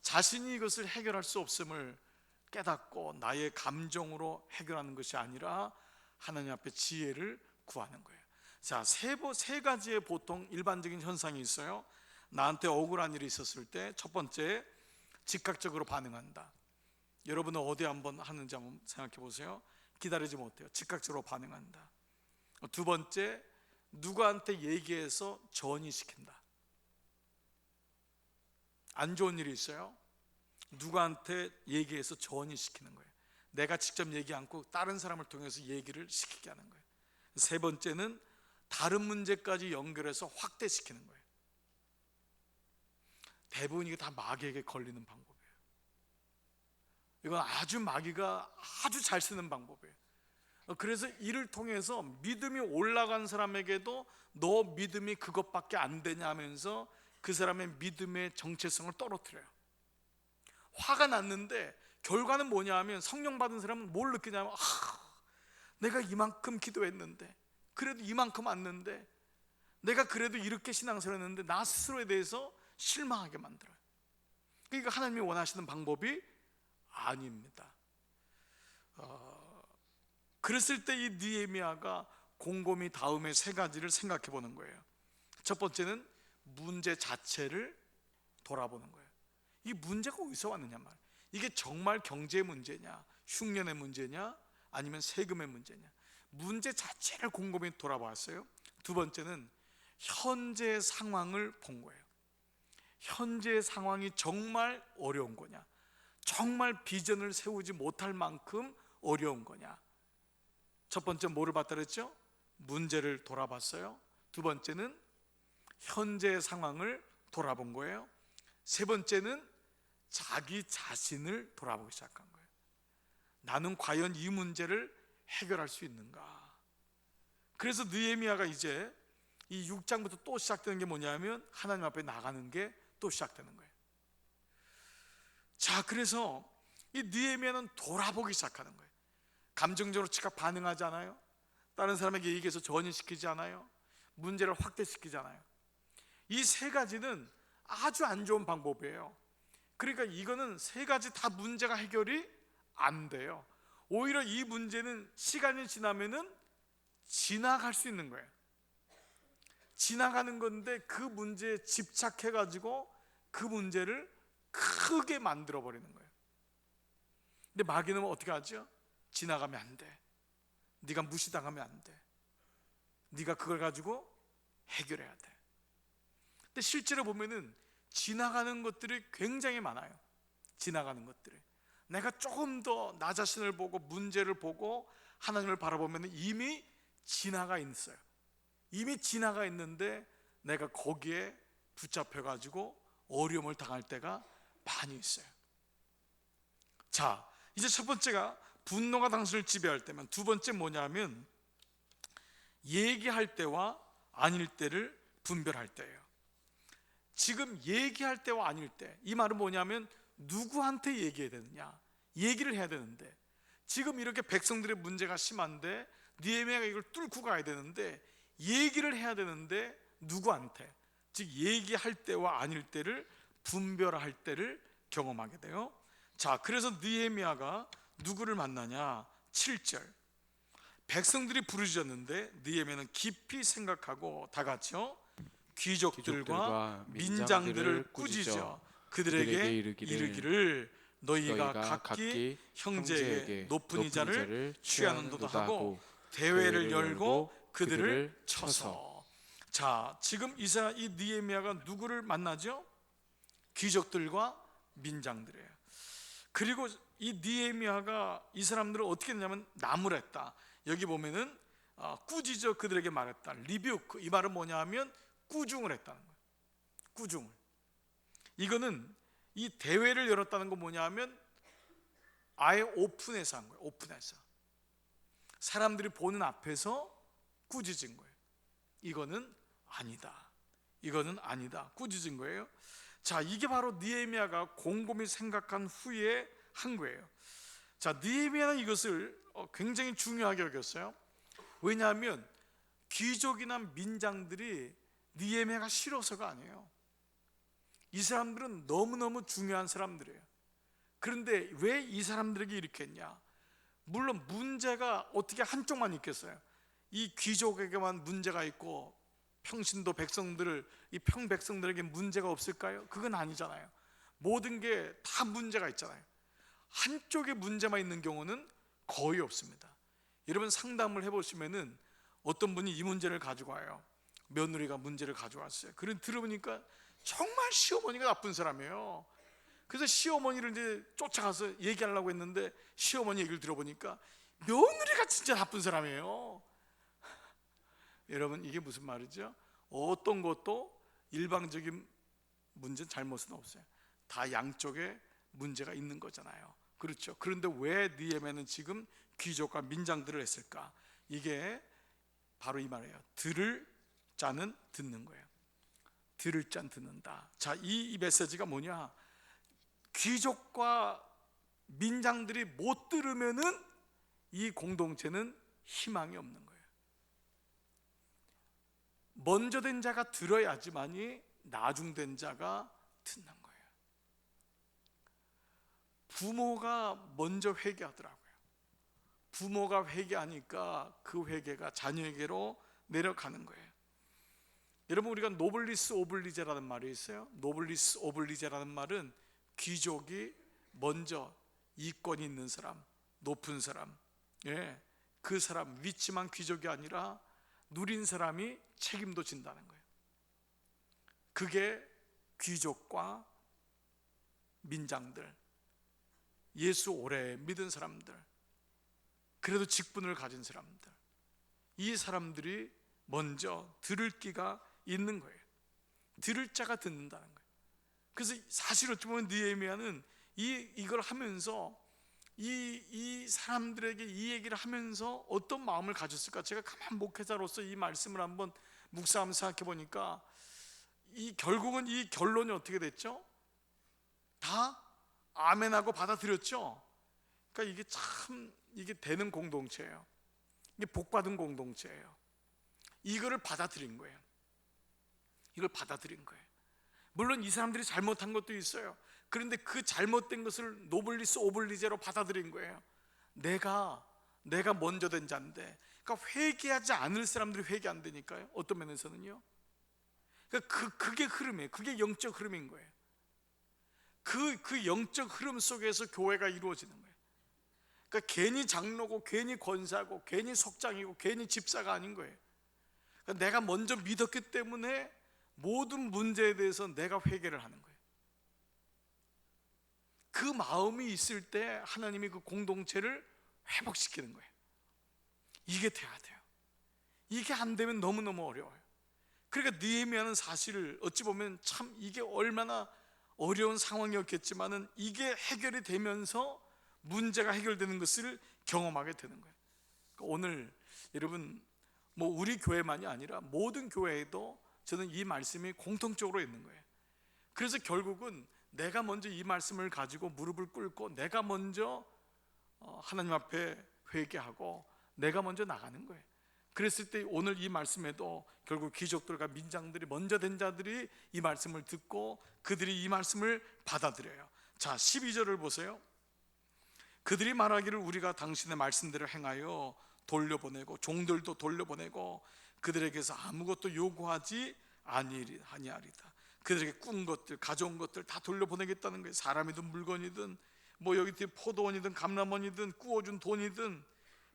자신이 이것을 해결할 수 없음을 깨닫고 나의 감정으로 해결하는 것이 아니라 하나님 앞에 지혜를 구하는 거예요. 자, 세 가지의 보통 일반적인 현상이 있어요. 나한테 억울한 일이 있었을 때 첫 번째, 즉각적으로 반응한다. 여러분은 어디 한번 하는지 한번 생각해 보세요. 기다리지 못해요. 즉각적으로 반응한다. 두 번째, 누구한테 얘기해서 전이시킨다. 안 좋은 일이 있어요. 누구한테 얘기해서 전이시키는 거예요. 내가 직접 얘기 않고 다른 사람을 통해서 얘기를 시키게 하는 거예요. 세 번째는 다른 문제까지 연결해서 확대시키는 거예요. 대부분 이게 다 마귀에게 걸리는 방법이에요. 이건 아주 마귀가 아주 잘 쓰는 방법이에요. 그래서 이를 통해서 믿음이 올라간 사람에게도 너 믿음이 그것밖에 안 되냐 하면서 그 사람의 믿음의 정체성을 떨어뜨려요. 화가 났는데 결과는 뭐냐 하면 성령 받은 사람은 뭘 느끼냐면 내가 이만큼 기도했는데, 그래도 이만큼 왔는데, 내가 그래도 이렇게 신앙생활 했는데 나 스스로에 대해서 실망하게 만들어요. 그러니까 하나님이 원하시는 방법이 아닙니다. 그랬을 때 이 느헤미야가 곰곰이 다음에 세 가지를 생각해 보는 거예요. 첫 번째는 문제 자체를 돌아보는 거예요. 이 문제가 어디서 왔느냐 말이에요. 이게 정말 경제의 문제냐, 흉년의 문제냐, 아니면 세금의 문제냐. 문제 자체를 곰곰이 돌아봤어요. 두 번째는 현재 상황을 본 거예요. 현재 상황이 정말 어려운 거냐, 정말 비전을 세우지 못할 만큼 어려운 거냐. 첫 번째 뭐를 봤다 그랬죠? 문제를 돌아봤어요. 두 번째는 현재 상황을 돌아본 거예요. 세 번째는 자기 자신을 돌아보기 시작한 거예요. 나는 과연 이 문제를 해결할 수 있는가? 그래서 느헤미야가 이제 이 6장부터 또 시작되는 게 뭐냐면 하나님 앞에 나가는 게 또 시작되는 거예요. 자, 그래서 이 느헤미야는 돌아보기 시작하는 거예요. 감정적으로 즉각 반응하지 않아요. 다른 사람에게 얘기해서 전이시키지 않아요. 문제를 확대시키지 않아요. 이 세 가지는 아주 안 좋은 방법이에요. 그러니까 이거는 세 가지 다 문제가 해결이 안 돼요. 오히려 이 문제는 시간이 지나면은 지나갈 수 있는 거예요. 지나가는 건데 그 문제에 집착해 가지고 그 문제를 크게 만들어 버리는 거예요. 근데 마귀는 어떻게 하죠? 지나가면 안 돼. 네가 무시당하면 안 돼. 네가 그걸 가지고 해결해야 돼. 근데 실제로 보면은 지나가는 것들이 굉장히 많아요. 지나가는 것들이. 내가 조금 더 나 자신을 보고 문제를 보고 하나님을 바라보면 이미 지나가 있어요. 이미 지나가 있는데 내가 거기에 붙잡혀가지고 어려움을 당할 때가 많이 있어요. 자, 이제 첫 번째가 분노가 당신을 지배할 때면, 두 번째 뭐냐면 얘기할 때와 아닐 때를 분별할 때예요. 지금 얘기할 때와 아닐 때, 이 말은 뭐냐면 누구한테 얘기해야 되느냐, 얘기를 해야 되는데 지금 이렇게 백성들의 문제가 심한데 느헤미야가 이걸 뚫고 가야 되는데 얘기를 해야 되는데 누구한테, 즉 얘기할 때와 아닐 때를 분별할 때를 경험하게 돼요. 자, 그래서 느헤미야가 누구를 만나냐? 7절. 백성들이 부르짖었는데 느헤미야는 깊이 생각하고 다 같이요, 귀족들과 민장들을 꾸짖어 그들에게 이르기를 너희가 각기 형제에게 높은 이자를 취하는도다 하고 대회를 열고 그들을 쳐서. 자, 지금 이 느헤미야가 누구를 만나죠? 귀족들과 민장들이에요. 그리고 이 느헤미야가 이 사람들을 어떻게 했냐면 나무랬다. 여기 보면은 꾸짖어 그들에게 말했다. 리뷰크, 이 말은 뭐냐 하면 꾸중을 했다는 거예요. 꾸중을. 이거는 이 대회를 열었다는 건 뭐냐 하면 아예 오픈해서 한 거예요. 오픈해서 사람들이 보는 앞에서 꾸짖은 거예요. 이거는 아니다, 이거는 아니다, 꾸짖은 거예요. 자, 이게 바로 느헤미야가 곰곰이 생각한 후에 한 거예요. 자, 느헤미야는 이것을 굉장히 중요하게 여겼어요. 왜냐하면 귀족이나 민장들이 느헤미야가 싫어서가 아니에요. 이 사람들은 너무너무 중요한 사람들이에요. 그런데 왜 이 사람들에게 이렇게 했냐? 물론 문제가 어떻게 한쪽만 있겠어요? 이 귀족에게만 문제가 있고 평신도 백성들을, 이 평백성들에게 문제가 없을까요? 그건 아니잖아요. 모든 게 다 문제가 있잖아요. 한쪽에 문제만 있는 경우는 거의 없습니다. 여러분 상담을 해보시면은 어떤 분이 이 문제를 가지고 와요. 며느리가 문제를 가져왔어요. 그런 들어보니까 정말 시어머니가 나쁜 사람이에요. 그래서 시어머니를 이제 쫓아가서 얘기하려고 했는데 시어머니 얘기를 들어보니까 며느리가 진짜 나쁜 사람이에요. 여러분 이게 무슨 말이죠? 어떤 것도 일방적인 문제, 잘못은 없어요. 다 양쪽에 문제가 있는 거잖아요. 그렇죠. 그런데 왜 느헤미야는 지금 귀족과 민장들을 했을까? 이게 바로 이 말이에요. 들을 자는 듣는 거예요. 들을 자는 듣는다. 자, 이 메시지가 뭐냐? 귀족과 민장들이 못 들으면은 이 공동체는 희망이 없는 거예요. 먼저 된 자가 들어야지만이 나중된 자가 듣는 거예요. 부모가 먼저 회개하더라고요. 부모가 회개하니까 그 회개가 자녀에게로 내려가는 거예요. 여러분 우리가 노블리스 오블리제라는 말이 있어요. 노블리스 오블리제라는 말은 귀족이 먼저 이권이 있는 사람, 높은 사람, 그 사람, 위치만 귀족이 아니라 누린 사람이 책임도 진다는 거예요. 그게 귀족과 민장들, 예수 오래 믿은 사람들, 그래도 직분을 가진 사람들, 이 사람들이 먼저 들을 끼가 있는 거예요. 들을 자가 듣는다는 거예요. 그래서 사실 어찌 보면 느헤미야는 이걸 하면서 이 사람들에게 이 얘기를 하면서 어떤 마음을 가졌을까? 제가 가만 목회자로서 이 말씀을 한번 묵상하면서 생각해 보니까 결국은 이 결론이 어떻게 됐죠? 다 아멘하고 받아들였죠. 그러니까 이게 되는 공동체예요. 이게 복받은 공동체예요. 이거를 받아들인 거예요. 이걸 받아들인 거예요. 물론 이 사람들이 잘못한 것도 있어요. 그런데 그 잘못된 것을 노블리스 오블리제로 받아들인 거예요. 내가 먼저 된 자인데, 그러니까 회개하지 않을 사람들이 회개 안 되니까요. 어떤 면에서는요. 그러니까 그게 흐름이에요. 그게 영적 흐름인 거예요. 그 영적 흐름 속에서 교회가 이루어지는 거예요. 그러니까 괜히 장로고 괜히 권사고 괜히 속장이고 괜히 집사가 아닌 거예요. 그러니까 내가 먼저 믿었기 때문에 모든 문제에 대해서 내가 회개를 하는 거예요. 그 마음이 있을 때 하나님이 그 공동체를 회복시키는 거예요. 이게 돼야 돼요. 이게 안 되면 너무너무 어려워요. 그러니까 느헤미야는 사실 어찌 보면 참 이게 얼마나 어려운 상황이었겠지만은 이게 해결이 되면서 문제가 해결되는 것을 경험하게 되는 거예요. 그러니까 오늘 여러분 우리 교회만이 아니라 모든 교회에도 저는 이 말씀이 공통적으로 있는 거예요. 그래서 결국은 내가 먼저 이 말씀을 가지고 무릎을 꿇고 내가 먼저 하나님 앞에 회개하고 내가 먼저 나가는 거예요. 그랬을 때 오늘 이 말씀에도 결국 귀족들과 민장들이 먼저 된 자들이 이 말씀을 듣고 그들이 이 말씀을 받아들여요. 자, 12절을 보세요. 그들이 말하기를 우리가 당신의 말씀대로 행하여 돌려보내고 종들도 돌려보내고 그들에게서 아무것도 요구하지 아니하리다. 그들에게 꾼 것들, 가져온 것들 다 돌려보내겠다는 거예요. 사람이든 물건이든 뭐 여기 뒤에 포도원이든 감람원이든 구워준 돈이든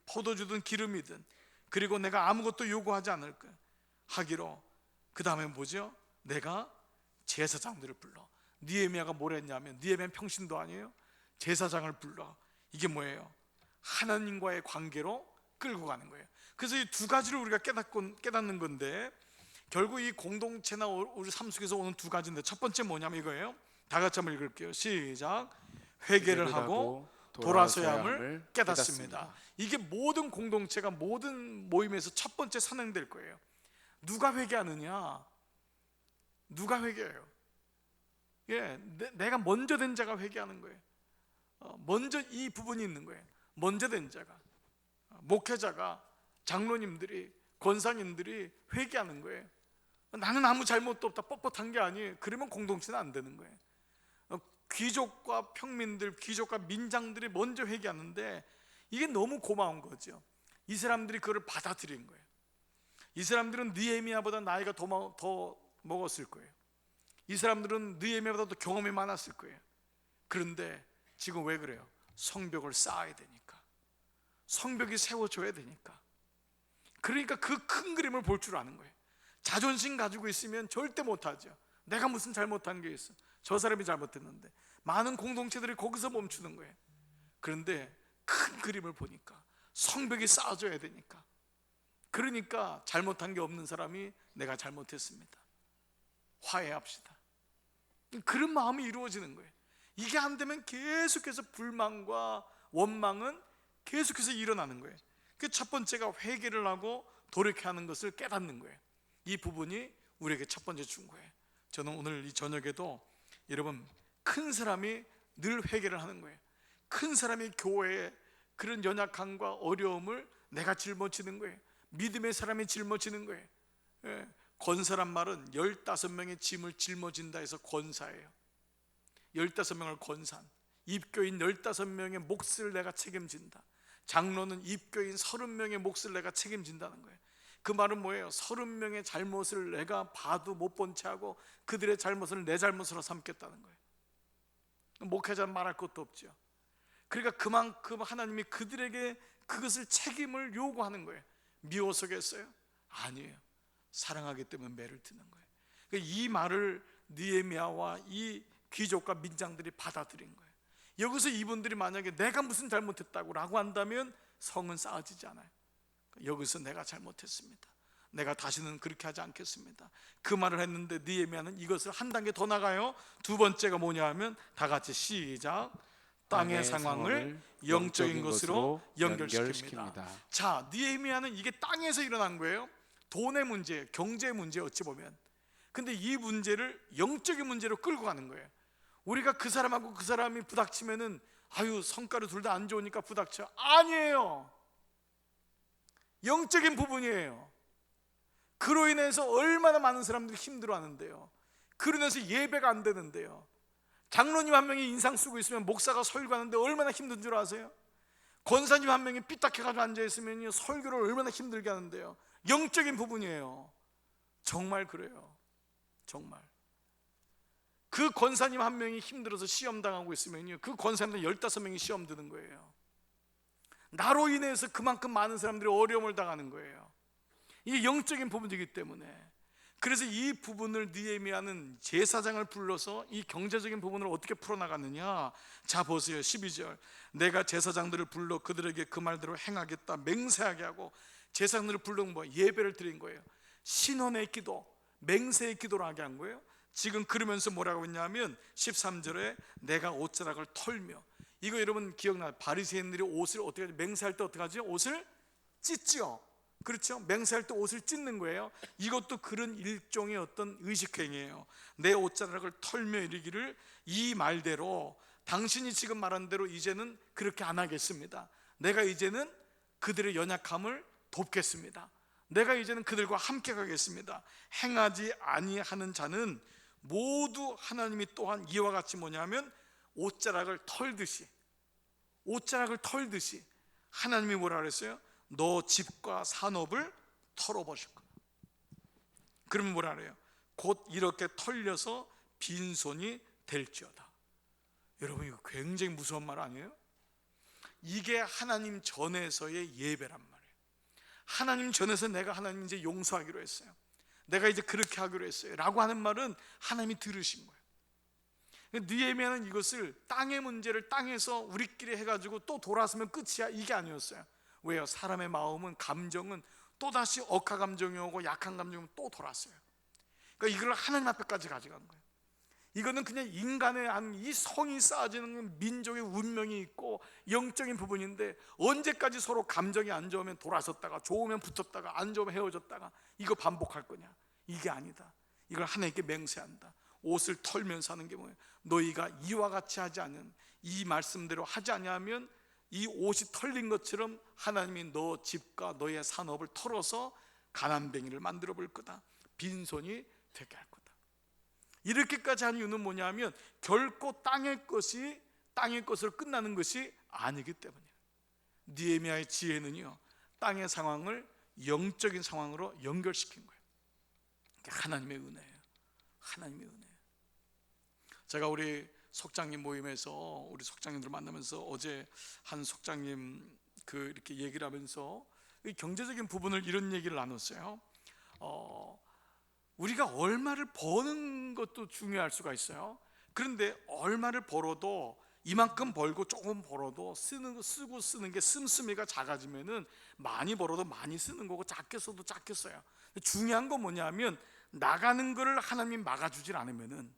포도주든 기름이든, 그리고 내가 아무것도 요구하지 않을 거야 하기로, 그 다음에 뭐죠? 내가 제사장들을 불러. 느헤미야가 뭘 했냐면, 느헤미야 평신도 아니에요? 제사장을 불러. 이게 뭐예요? 하나님과의 관계로 끌고 가는 거예요. 그래서 이 두 가지를 우리가 깨닫는 건데, 결국 이 공동체나 우리 삶 속에서 오는 두 가지인데, 첫 번째 뭐냐면 이거예요. 다 같이 한번 읽을게요. 시작. 회개를 하고 돌아서야 함을 깨닫습니다. 이게 모든 공동체가, 모든 모임에서 첫 번째 선행될 거예요. 누가 회개하느냐? 누가 회개해요? 예, 내가 먼저 된 자가 회개하는 거예요. 먼저 이 부분이 있는 거예요. 먼저 된 자가, 목회자가, 장로님들이, 권사님들이 회개하는 거예요. 나는 아무 잘못도 없다, 뻣뻣한 게 아니에요. 그러면 공동체는 안 되는 거예요. 귀족과 평민들, 귀족과 민장들이 먼저 회개하는데, 이게 너무 고마운 거죠. 이 사람들이 그걸 받아들인 거예요. 이 사람들은 느헤미야보다 나이가 더 먹었을 거예요. 이 사람들은 느헤미야보다 더 경험이 많았을 거예요. 그런데 지금 왜 그래요? 성벽을 쌓아야 되니까, 성벽이 세워져야 되니까. 그러니까 그 큰 그림을 볼 줄 아는 거예요. 자존심 가지고 있으면 절대 못하죠. 내가 무슨 잘못한 게 있어, 저 사람이 잘못했는데. 많은 공동체들이 거기서 멈추는 거예요. 그런데 큰 그림을 보니까 성벽이 쌓아져야 되니까, 그러니까 잘못한 게 없는 사람이 내가 잘못했습니다, 화해합시다, 그런 마음이 이루어지는 거예요. 이게 안 되면 계속해서 불만과 원망은 계속해서 일어나는 거예요. 그 첫 번째가 회개를 하고 돌이켜하는 것을 깨닫는 거예요. 이 부분이 우리에게 첫 번째 준 거예요. 저는 오늘 이 저녁에도 여러분, 큰 사람이 늘 회개를 하는 거예요. 큰 사람이 교회에 그런 연약함과 어려움을 내가 짊어지는 거예요. 믿음의 사람이 짊어지는 거예요. 예, 권사란 말은 15명의 짐을 짊어진다 해서 권사예요. 15명을 권산, 입교인 15명의 몫을 내가 책임진다. 장로는 입교인 30명의 몫을 내가 책임진다는 거예요. 그 말은 뭐예요? 30명의 잘못을 내가 봐도 못 본 채 하고 그들의 잘못을 내 잘못으로 삼겠다는 거예요. 목회자는 말할 것도 없죠. 그러니까 그만큼 하나님이 그들에게 그것을 책임을 요구하는 거예요. 미워서겠어요? 아니에요. 사랑하기 때문에 매를 드는 거예요. 그러니까 이 말을 느헤미야와 이 귀족과 민장들이 받아들인 거예요. 여기서 이분들이 만약에 내가 무슨 잘못했다고 라고 한다면 성은 쌓아지지 않아요. 여기서 내가 잘못했습니다, 내가 다시는 그렇게 하지 않겠습니다, 그 말을 했는데, 느헤미야는 이것을 한 단계 더 나가요. 두 번째가 뭐냐 하면, 다 같이 시작. 땅의 상황을 영적인 것으로 연결시킵니다. 자, 느헤미야는 이게 땅에서 일어난 거예요. 돈의 문제, 경제의 문제, 어찌 보면. 근데 이 문제를 영적인 문제로 끌고 가는 거예요. 우리가 그 사람하고 그 사람이 부닥치면은, 아유, 성과를 둘 다 안 좋으니까 부닥쳐. 아니에요. 영적인 부분이에요. 그로 인해서 얼마나 많은 사람들이 힘들어하는데요. 그로 인해서 예배가 안 되는데요. 장로님 한 명이 인상 쓰고 있으면 목사가 설교하는데 얼마나 힘든 줄 아세요? 권사님 한 명이 삐딱해가지고 앉아있으면 설교를 얼마나 힘들게 하는데요. 영적인 부분이에요. 정말 그래요. 정말. 그 권사님 한 명이 힘들어서 시험 당하고 있으면요, 그 권사님들 15명이 시험 드는 거예요. 나로 인해서 그만큼 많은 사람들이 어려움을 당하는 거예요. 이게 영적인 부분이기 때문에. 그래서 이 부분을 느헤미야는 제사장을 불러서 이 경제적인 부분을 어떻게 풀어나갔느냐. 자, 보세요. 12절. 내가 제사장들을 불러 그들에게 그 말대로 행하겠다 맹세하게 하고. 제사장들을 불러 예배를 드린 거예요. 신원의 기도, 맹세의 기도를 하게 한 거예요. 지금 그러면서 뭐라고 했냐면 13절에 내가 옷자락을 털며, 이거 여러분 기억나요? 바리새인들이 옷을 어떻게 하죠? 맹세할 때 어떻게 하죠? 옷을 찢죠. 그렇죠? 맹세할 때 옷을 찢는 거예요. 이것도 그런 일종의 어떤 의식행위예요. 내 옷자락을 털며 이르기를, 이 말대로 당신이 지금 말한 대로 이제는 그렇게 안 하겠습니다. 내가 이제는 그들의 연약함을 돕겠습니다. 내가 이제는 그들과 함께 가겠습니다. 행하지 아니하는 자는 모두, 하나님이 또한 이와 같이 뭐냐면 옷자락을 털듯이, 옷자락을 털듯이 하나님이 뭐라 그랬어요? 너 집과 산업을 털어버릴 거야. 그러면 뭐라 그래요? 곧 이렇게 털려서 빈손이 될지어다. 여러분, 이거 굉장히 무서운 말 아니에요? 이게 하나님 전에서의 예배란 말이에요. 하나님 전에서 내가 하나님 이제 용서하기로 했어요, 내가 이제 그렇게 하기로 했어요 라고 하는 말은 하나님이 들으신 거예요. 느헤미야는 이것을 땅의 문제를 땅에서 우리끼리 해가지고 또 돌아서면 끝이야, 이게 아니었어요. 왜요? 사람의 마음은, 감정은 또다시 억하 감정이 오고 약한 감정이 오면 또 돌았어요. 그러니까 이걸 하나님 앞에까지 가져간 거예요. 이거는 그냥 인간의 한 이 성이 쌓아지는 민족의 운명이 있고 영적인 부분인데, 언제까지 서로 감정이 안 좋으면 돌아섰다가 좋으면 붙었다가 안 좋으면 헤어졌다가 이거 반복할 거냐? 이게 아니다. 이걸 하나님께 맹세한다. 옷을 털면서 하는 게 뭐예요? 너희가 이와 같이 하지 않은, 이 말씀대로 하지 아니하면 이 옷이 털린 것처럼 하나님이 너 집과 너의 산업을 털어서 가난뱅이를 만들어 볼 거다. 빈손이 되게 할 거다. 이렇게까지 한 이유는 뭐냐면 결코 땅의 것으로 끝나는 것이 아니기 때문이에요. 느헤미야의 지혜는요, 땅의 상황을 영적인 상황으로 연결시킨 거예요. 하나님의 은혜예요. 하나님의 은혜예요. 제가 우리 속장님 모임에서 우리 속장님들 만나면서 어제 한 속장님 이렇게 얘기를 하면서 경제적인 부분을 이런 얘기를 나눴어요. 우리가 얼마를 버는 것도 중요할 수가 있어요. 그런데 얼마를 벌어도, 이만큼 벌고 조금 벌어도 쓰고 쓰는 게 씀씀이가 작아지면은 많이 벌어도 많이 쓰는 거고 작게 써도 작게 써요. 중요한 건 뭐냐면 나가는 거를 하나님이 막아주질 않으면은,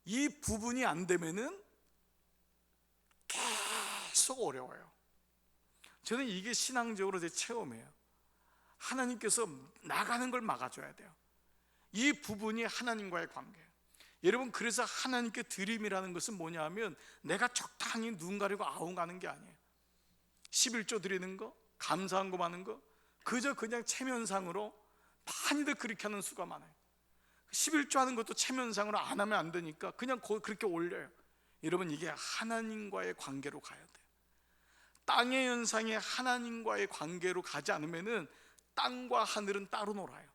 이 부분이 안 되면은 계속 어려워요. 저는 이게 신앙적으로 제 체험이에요. 하나님께서 나가는 걸 막아줘야 돼요. 이 부분이 하나님과의 관계예요. 여러분, 그래서 하나님께 드림이라는 것은 뭐냐면 내가 적당히 눈 가리고 아웅하는 게 아니에요. 11조 드리는 거, 감사한 거 많은 거, 그저 그냥 체면상으로 많이들 그렇게 하는 수가 많아요. 11조 하는 것도 체면상으로 안 하면 안 되니까 그냥 그렇게 올려요. 여러분, 이게 하나님과의 관계로 가야 돼요. 땅의 현상이 하나님과의 관계로 가지 않으면은 땅과 하늘은 따로 놀아요.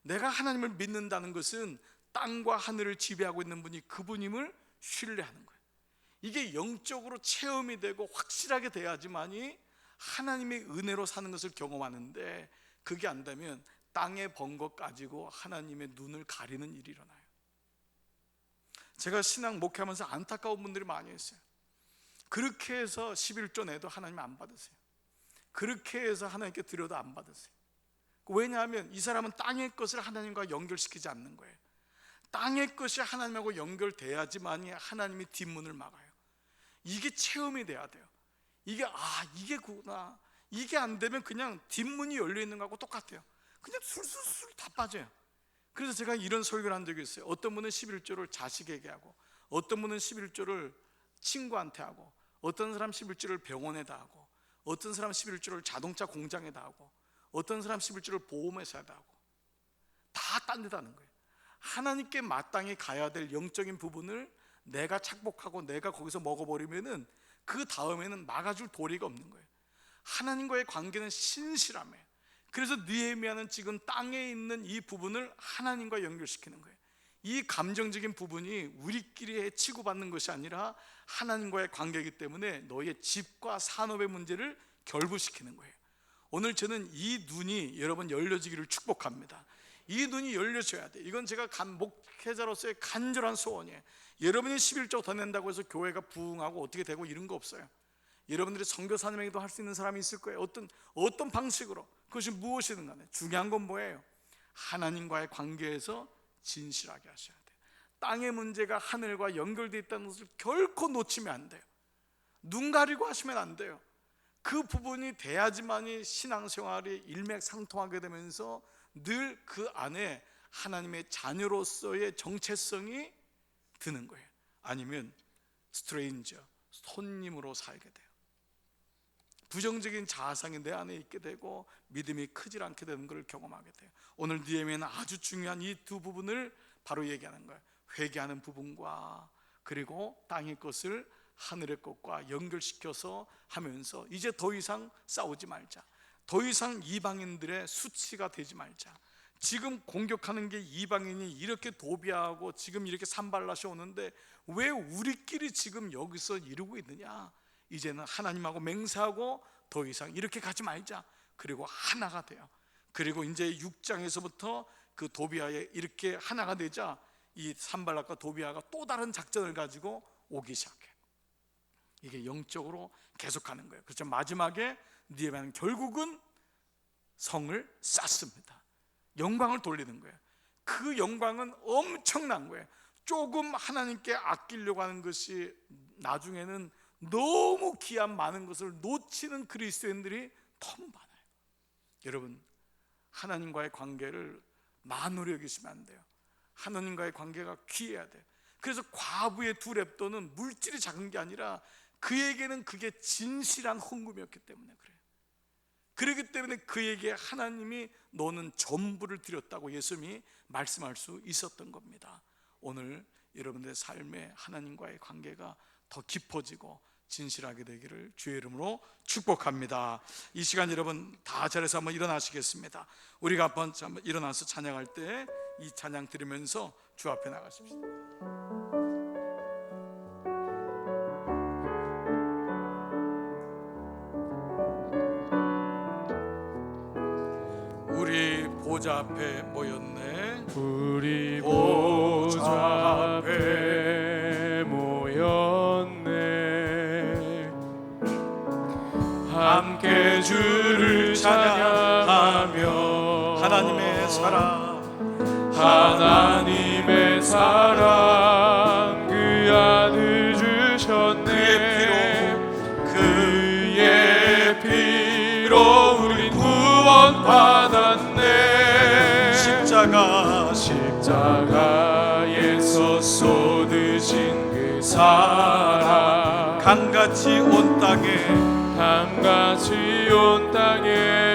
내가 하나님을 믿는다는 것은 땅과 하늘을 지배하고 있는 분이 그분임을 신뢰하는 거예요. 이게 영적으로 체험이 되고 확실하게 돼야지만이 하나님의 은혜로 사는 것을 경험하는데, 그게 안 되면 땅에 번 것 가지고 하나님의 눈을 가리는 일이 일어나요. 제가 신앙 목회하면서 안타까운 분들이 많이 있어요. 그렇게 해서 11조 내도 하나님 안 받으세요. 그렇게 해서 하나님께 드려도 안 받으세요. 왜냐하면 이 사람은 땅의 것을 하나님과 연결시키지 않는 거예요. 땅의 것이 하나님하고 연결돼야지만이 하나님이 뒷문을 막아요. 이게 체험이 돼야 돼요. 이게구나. 이게 안 되면 그냥 뒷문이 열려 있는 거하고 똑같아요. 그냥 술술술 다 빠져요. 그래서 제가 이런 설교를 한 적이 있어요. 어떤 분은 11조를 자식에게 하고, 어떤 분은 11조를 친구한테 하고, 어떤 사람 11조를 병원에다 하고, 어떤 사람 11조를 자동차 공장에다 하고, 어떤 사람 11조를 보험회사에다 하고, 다 딴 데다 하는 거예요. 하나님께 마땅히 가야 될 영적인 부분을 내가 착복하고 내가 거기서 먹어버리면은 그 다음에는 막아줄 도리가 없는 거예요. 하나님과의 관계는 신실함이에요. 그래서 느헤미야는 지금 땅에 있는 이 부분을 하나님과 연결시키는 거예요. 이 감정적인 부분이 우리끼리 치고받는 것이 아니라 하나님과의 관계이기 때문에 너의 집과 산업의 문제를 결부시키는 거예요. 오늘 저는 이 눈이 여러분 열려지기를 축복합니다. 이 눈이 열려져야 돼. 이건 제가 목회자로서의 간절한 소원이에요. 여러분이 11조 더 낸다고 해서 교회가 부흥하고 어떻게 되고 이런 거 없어요. 여러분들이 선교사님에게도 할 수 있는 사람이 있을 거예요. 어떤 방식으로, 그것이 무엇이든 간에 중요한 건 뭐예요? 하나님과의 관계에서 진실하게 하셔야 돼요. 땅의 문제가 하늘과 연결되어 있다는 것을 결코 놓치면 안 돼요. 눈 가리고 하시면 안 돼요. 그 부분이 돼야지만이 신앙생활이 일맥상통하게 되면서 늘 그 안에 하나님의 자녀로서의 정체성이 드는 거예요. 아니면 스트레인저, 손님으로 살게 돼요. 부정적인 자아상이 내 안에 있게 되고 믿음이 크질 않게 되는 것을 경험하게 돼요. 오늘 느헤미야는 아주 중요한 이 두 부분을 바로 얘기하는 거예요. 회개하는 부분과 그리고 땅의 것을 하늘의 것과 연결시켜서 하면서 이제 더 이상 싸우지 말자, 더 이상 이방인들의 수치가 되지 말자. 지금 공격하는 게 이방인이 이렇게 도비하고 지금 이렇게 산발라시 오는데 왜 우리끼리 지금 여기서 이러고 있느냐. 이제는 하나님하고 맹세하고 더 이상 이렇게 가지 말자. 그리고 하나가 돼요. 그리고 이제 6장에서부터 그 도비아에 이렇게 하나가 되자 이 산발락과 도비아가 또 다른 작전을 가지고 오기 시작해요. 이게 영적으로 계속하는 거예요. 그렇죠. 마지막에 느헤미야는 결국은 성을 쌓습니다. 영광을 돌리는 거예요. 그 영광은 엄청난 거예요. 조금 하나님께 아끼려고 하는 것이 나중에는 너무 귀한 많은 것을 놓치는 그리스도인들이 너무 많아요. 여러분, 하나님과의 관계를 만으로 여기시면 안 돼요. 하나님과의 관계가 귀해야 돼요. 그래서 과부의 두 렙도는 물질이 작은 게 아니라 그에게는 그게 진실한 헌금이었기 때문에 그래요. 그렇기 때문에 그에게 하나님이 너는 전부를 드렸다고 예수님이 말씀할 수 있었던 겁니다. 오늘 여러분들의 삶에 하나님과의 관계가 더 깊어지고 진실하게 되기를 주의 이름으로 축복합니다. 이 시간 여러분 다 자리에서 한번 일어나시겠습니다. 우리가 한번 일어나서 찬양할 때 이 찬양 들으면서 주 앞에 나가십시다. 우리 보좌 앞에 모였네. 우리 보좌 앞에 모였네. 함께 주를 찬양하며 하나님의 사랑, 하나님의 사랑 그 아들 주셨네. 그의 피로 우리 구원받았네. 십자가에서 쏟으신 그 사랑 강같이 온 땅에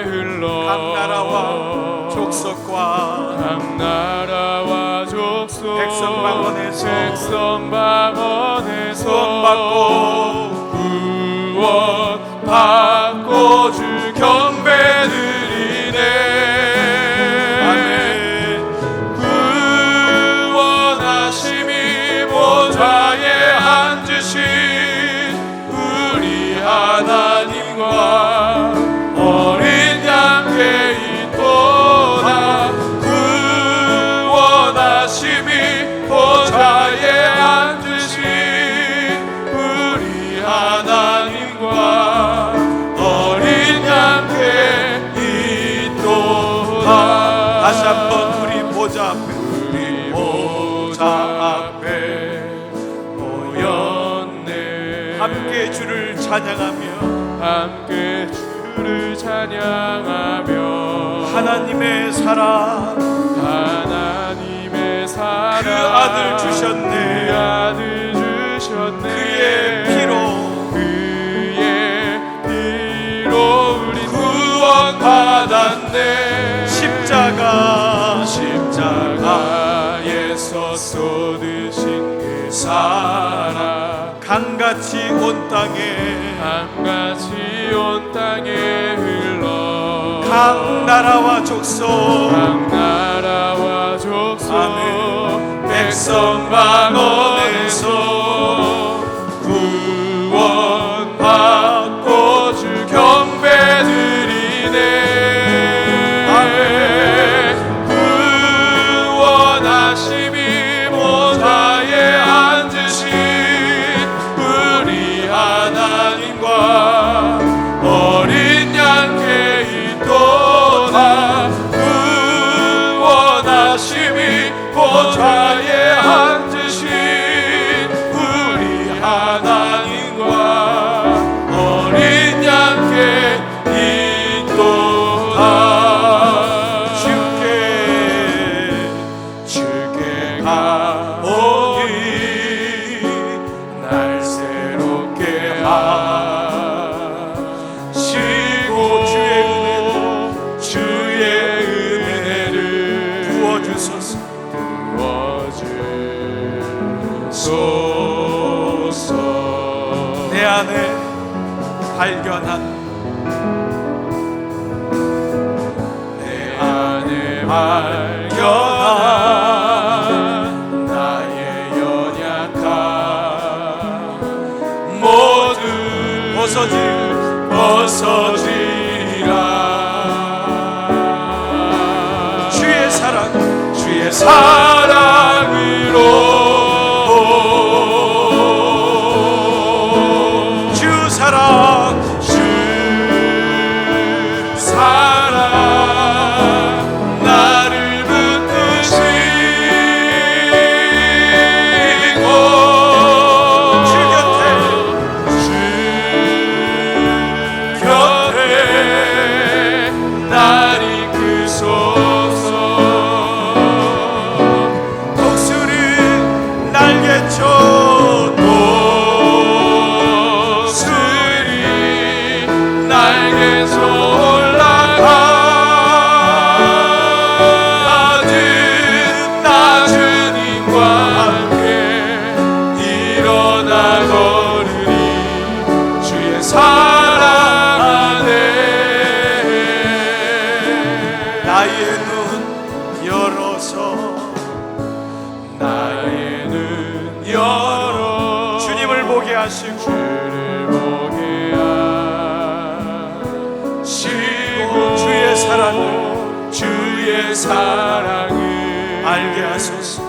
흘러 각 나라와 족속 백성 방언에서 구원받고 주 경배 드리네. 아멘. 구원하심이 보좌에 앉으신 우리 하나님과 어린 양께 있도다. 구원하심이 보좌에 앉으신 우리 하나님과 어린 양께 있도다. 다시 한번 우리 보좌 앞에 모였네. 함께 주를 찬양하며 하나님의 사랑 그 아들 주셨네. 그의 피로 우리 구원받았네. 십자가에서 쏟으신 그 사랑 강같이 온 땅에 흘러 각 나라와 족속 아멘. 백성 방언에서 구원받고 주 경배 드리네. 아멘. 구원하심이 보좌에 앉으신 우리 하나님과 어린 양께 있도다. 구원하심이 보좌에 앉으신 우리 하나님과 어린 양께 있도다. 주께 가오니 날 새롭게 하시고 주의 은혜를 부어주소서. 발견한 내 안에 발견한 나의 연약함 모두 벗어지리라. 주의 사랑으로 주 사랑 나를 붙드시고 주 곁에 날 이끄소서. 독수리 날개쳐 날개서 올라가듯 나 주님과 함께 일어나 걸으리. 주의 사랑 안에 나의 눈 열어서 주님을 보게 하시고 주의 사랑을 알게 하소서.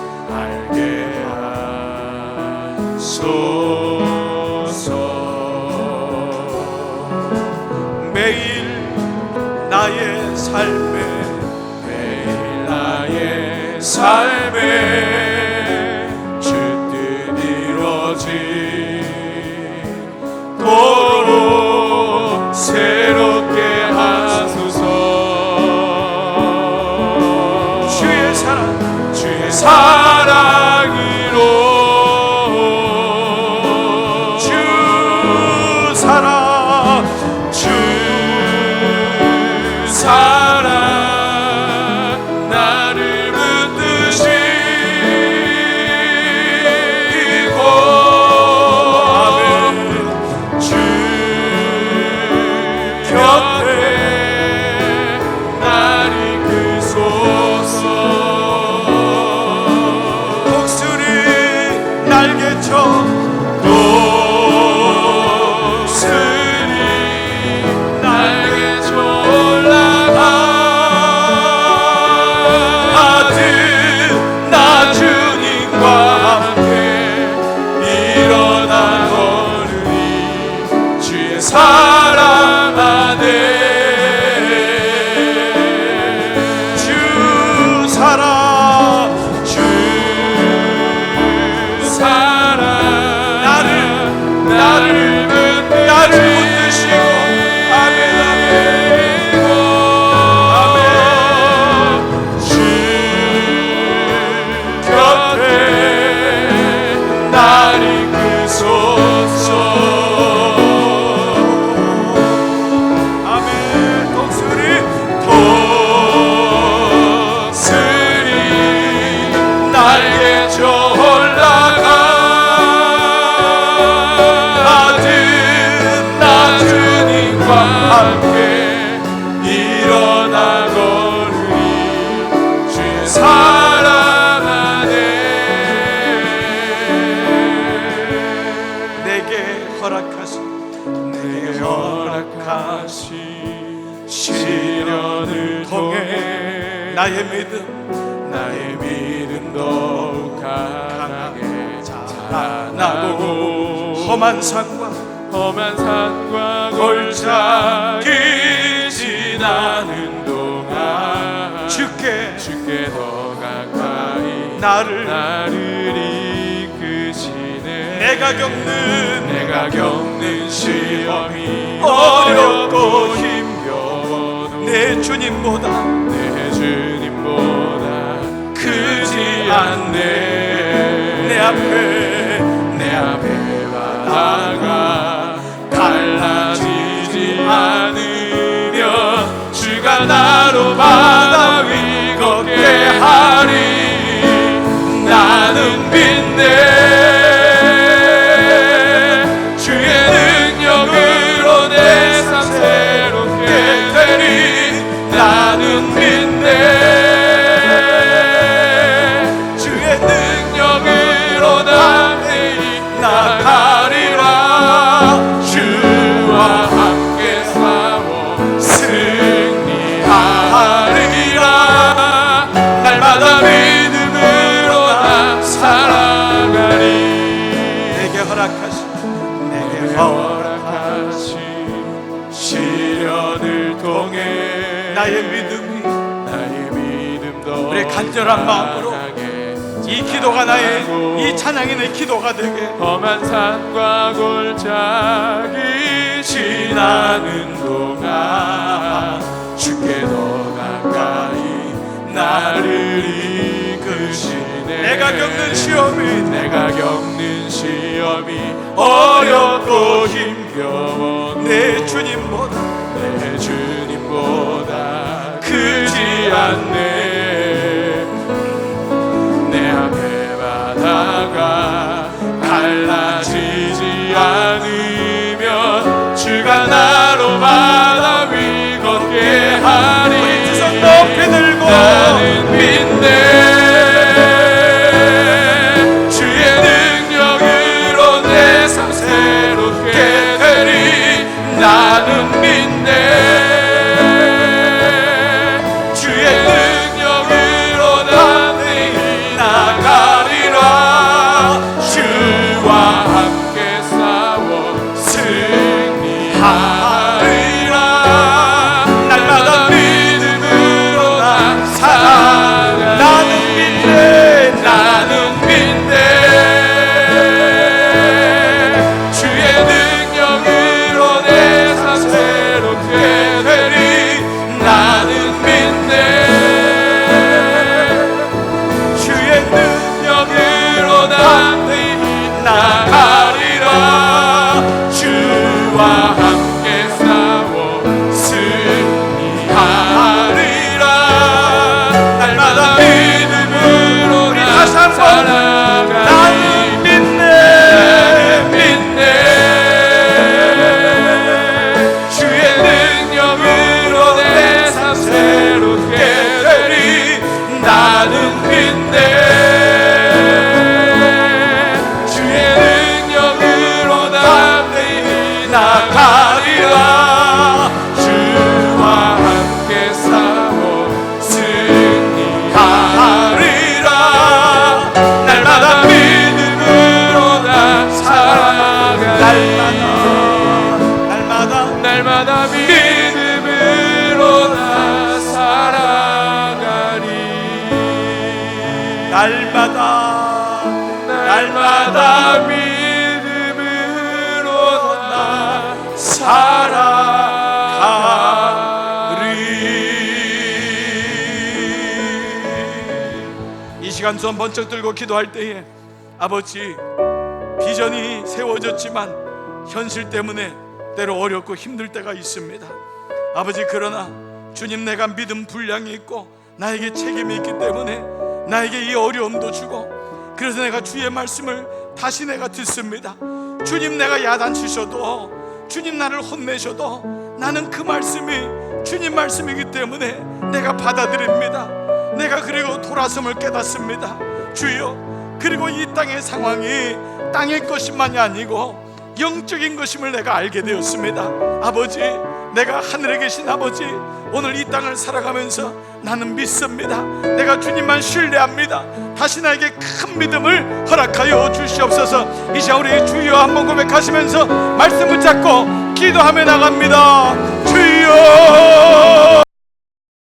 매일 나의 삶에 주뜻 이루어지도록 새롭게 하소서. 주의 사랑으로 주 사랑 나를 붙드시고 주 곁에 날 이끄소서. 날개쳐 날개쳐 올라가듯 나 주님과 함께 일어나 걸으리. 주의 사랑 안에 주 사랑 나를 붙드시고 주 곁에 날 이끄소서. 독수리 날개쳐 올라가 함께 일어나 걸으리. 주의 사랑 안에 내게 허락하신 시련을 통해 나의 믿음 더욱 강하게 자라나고 험한 산과 골짜기 지나는 동안 주께 더 가까이 나를 이끄시네. 내가 겪는 시험이 어렵고 힘겨워도 내 주님보다 크지 않네. 내 앞에 바다가 갈라지지 않으면 주가 나로 바다 위 걷게 하리. 나는 빛내 주의 능력으로 내 내게 허락하신 시련을 통해 나의 믿음도 우리의 간절한 마음으로 이 기도가 나의, 이 찬양이 내 기도가 되게. 험한 산과 골짜기 지나는 동안 주께 더 가까이 나를 이끄시네. 내가 겪는 시험이 어렵고 힘겨워 내 주님보다 크지 않네. 내 앞에 바다가 갈라지지 않으면 주가 나로 바다 위 걷게 하리. 두 손 높이 들고 나는 믿네. 주의 능력으로 내 삶 새롭게 되리. 나는 믿네. 날마다 믿음으로 나 살아가리. 날마다 믿음으로 나 살아가리. 이 시간 손 번쩍 들고 기도할 때에 아버지, 비전이 세워졌지만 현실 때문에 때로 어렵고 힘들 때가 있습니다. 아버지, 그러나 주님, 내가 믿음 분량이 있고 나에게 책임이 있기 때문에 나에게 이 어려움도 주고, 그래서 내가 주의 말씀을 다시 내가 듣습니다. 주님, 내가 야단치셔도, 주님 나를 혼내셔도 나는 그 말씀이 주님 말씀이기 때문에 내가 받아들입니다. 내가 그리고 돌아섬을 깨닫습니다. 주여, 그리고 이 땅의 상황이 땅의 것만이 아니고 영적인 것임을 내가 알게 되었습니다. 아버지, 내가 하늘에 계신 아버지, 오늘 이 땅을 살아가면서 나는 믿습니다. 내가 주님만 신뢰합니다. 다시 나에게 큰 믿음을 허락하여 주시옵소서. 이 시간 우리 주여 한번 고백하시면서 말씀 붙잡고 기도하며 나갑니다. 주여.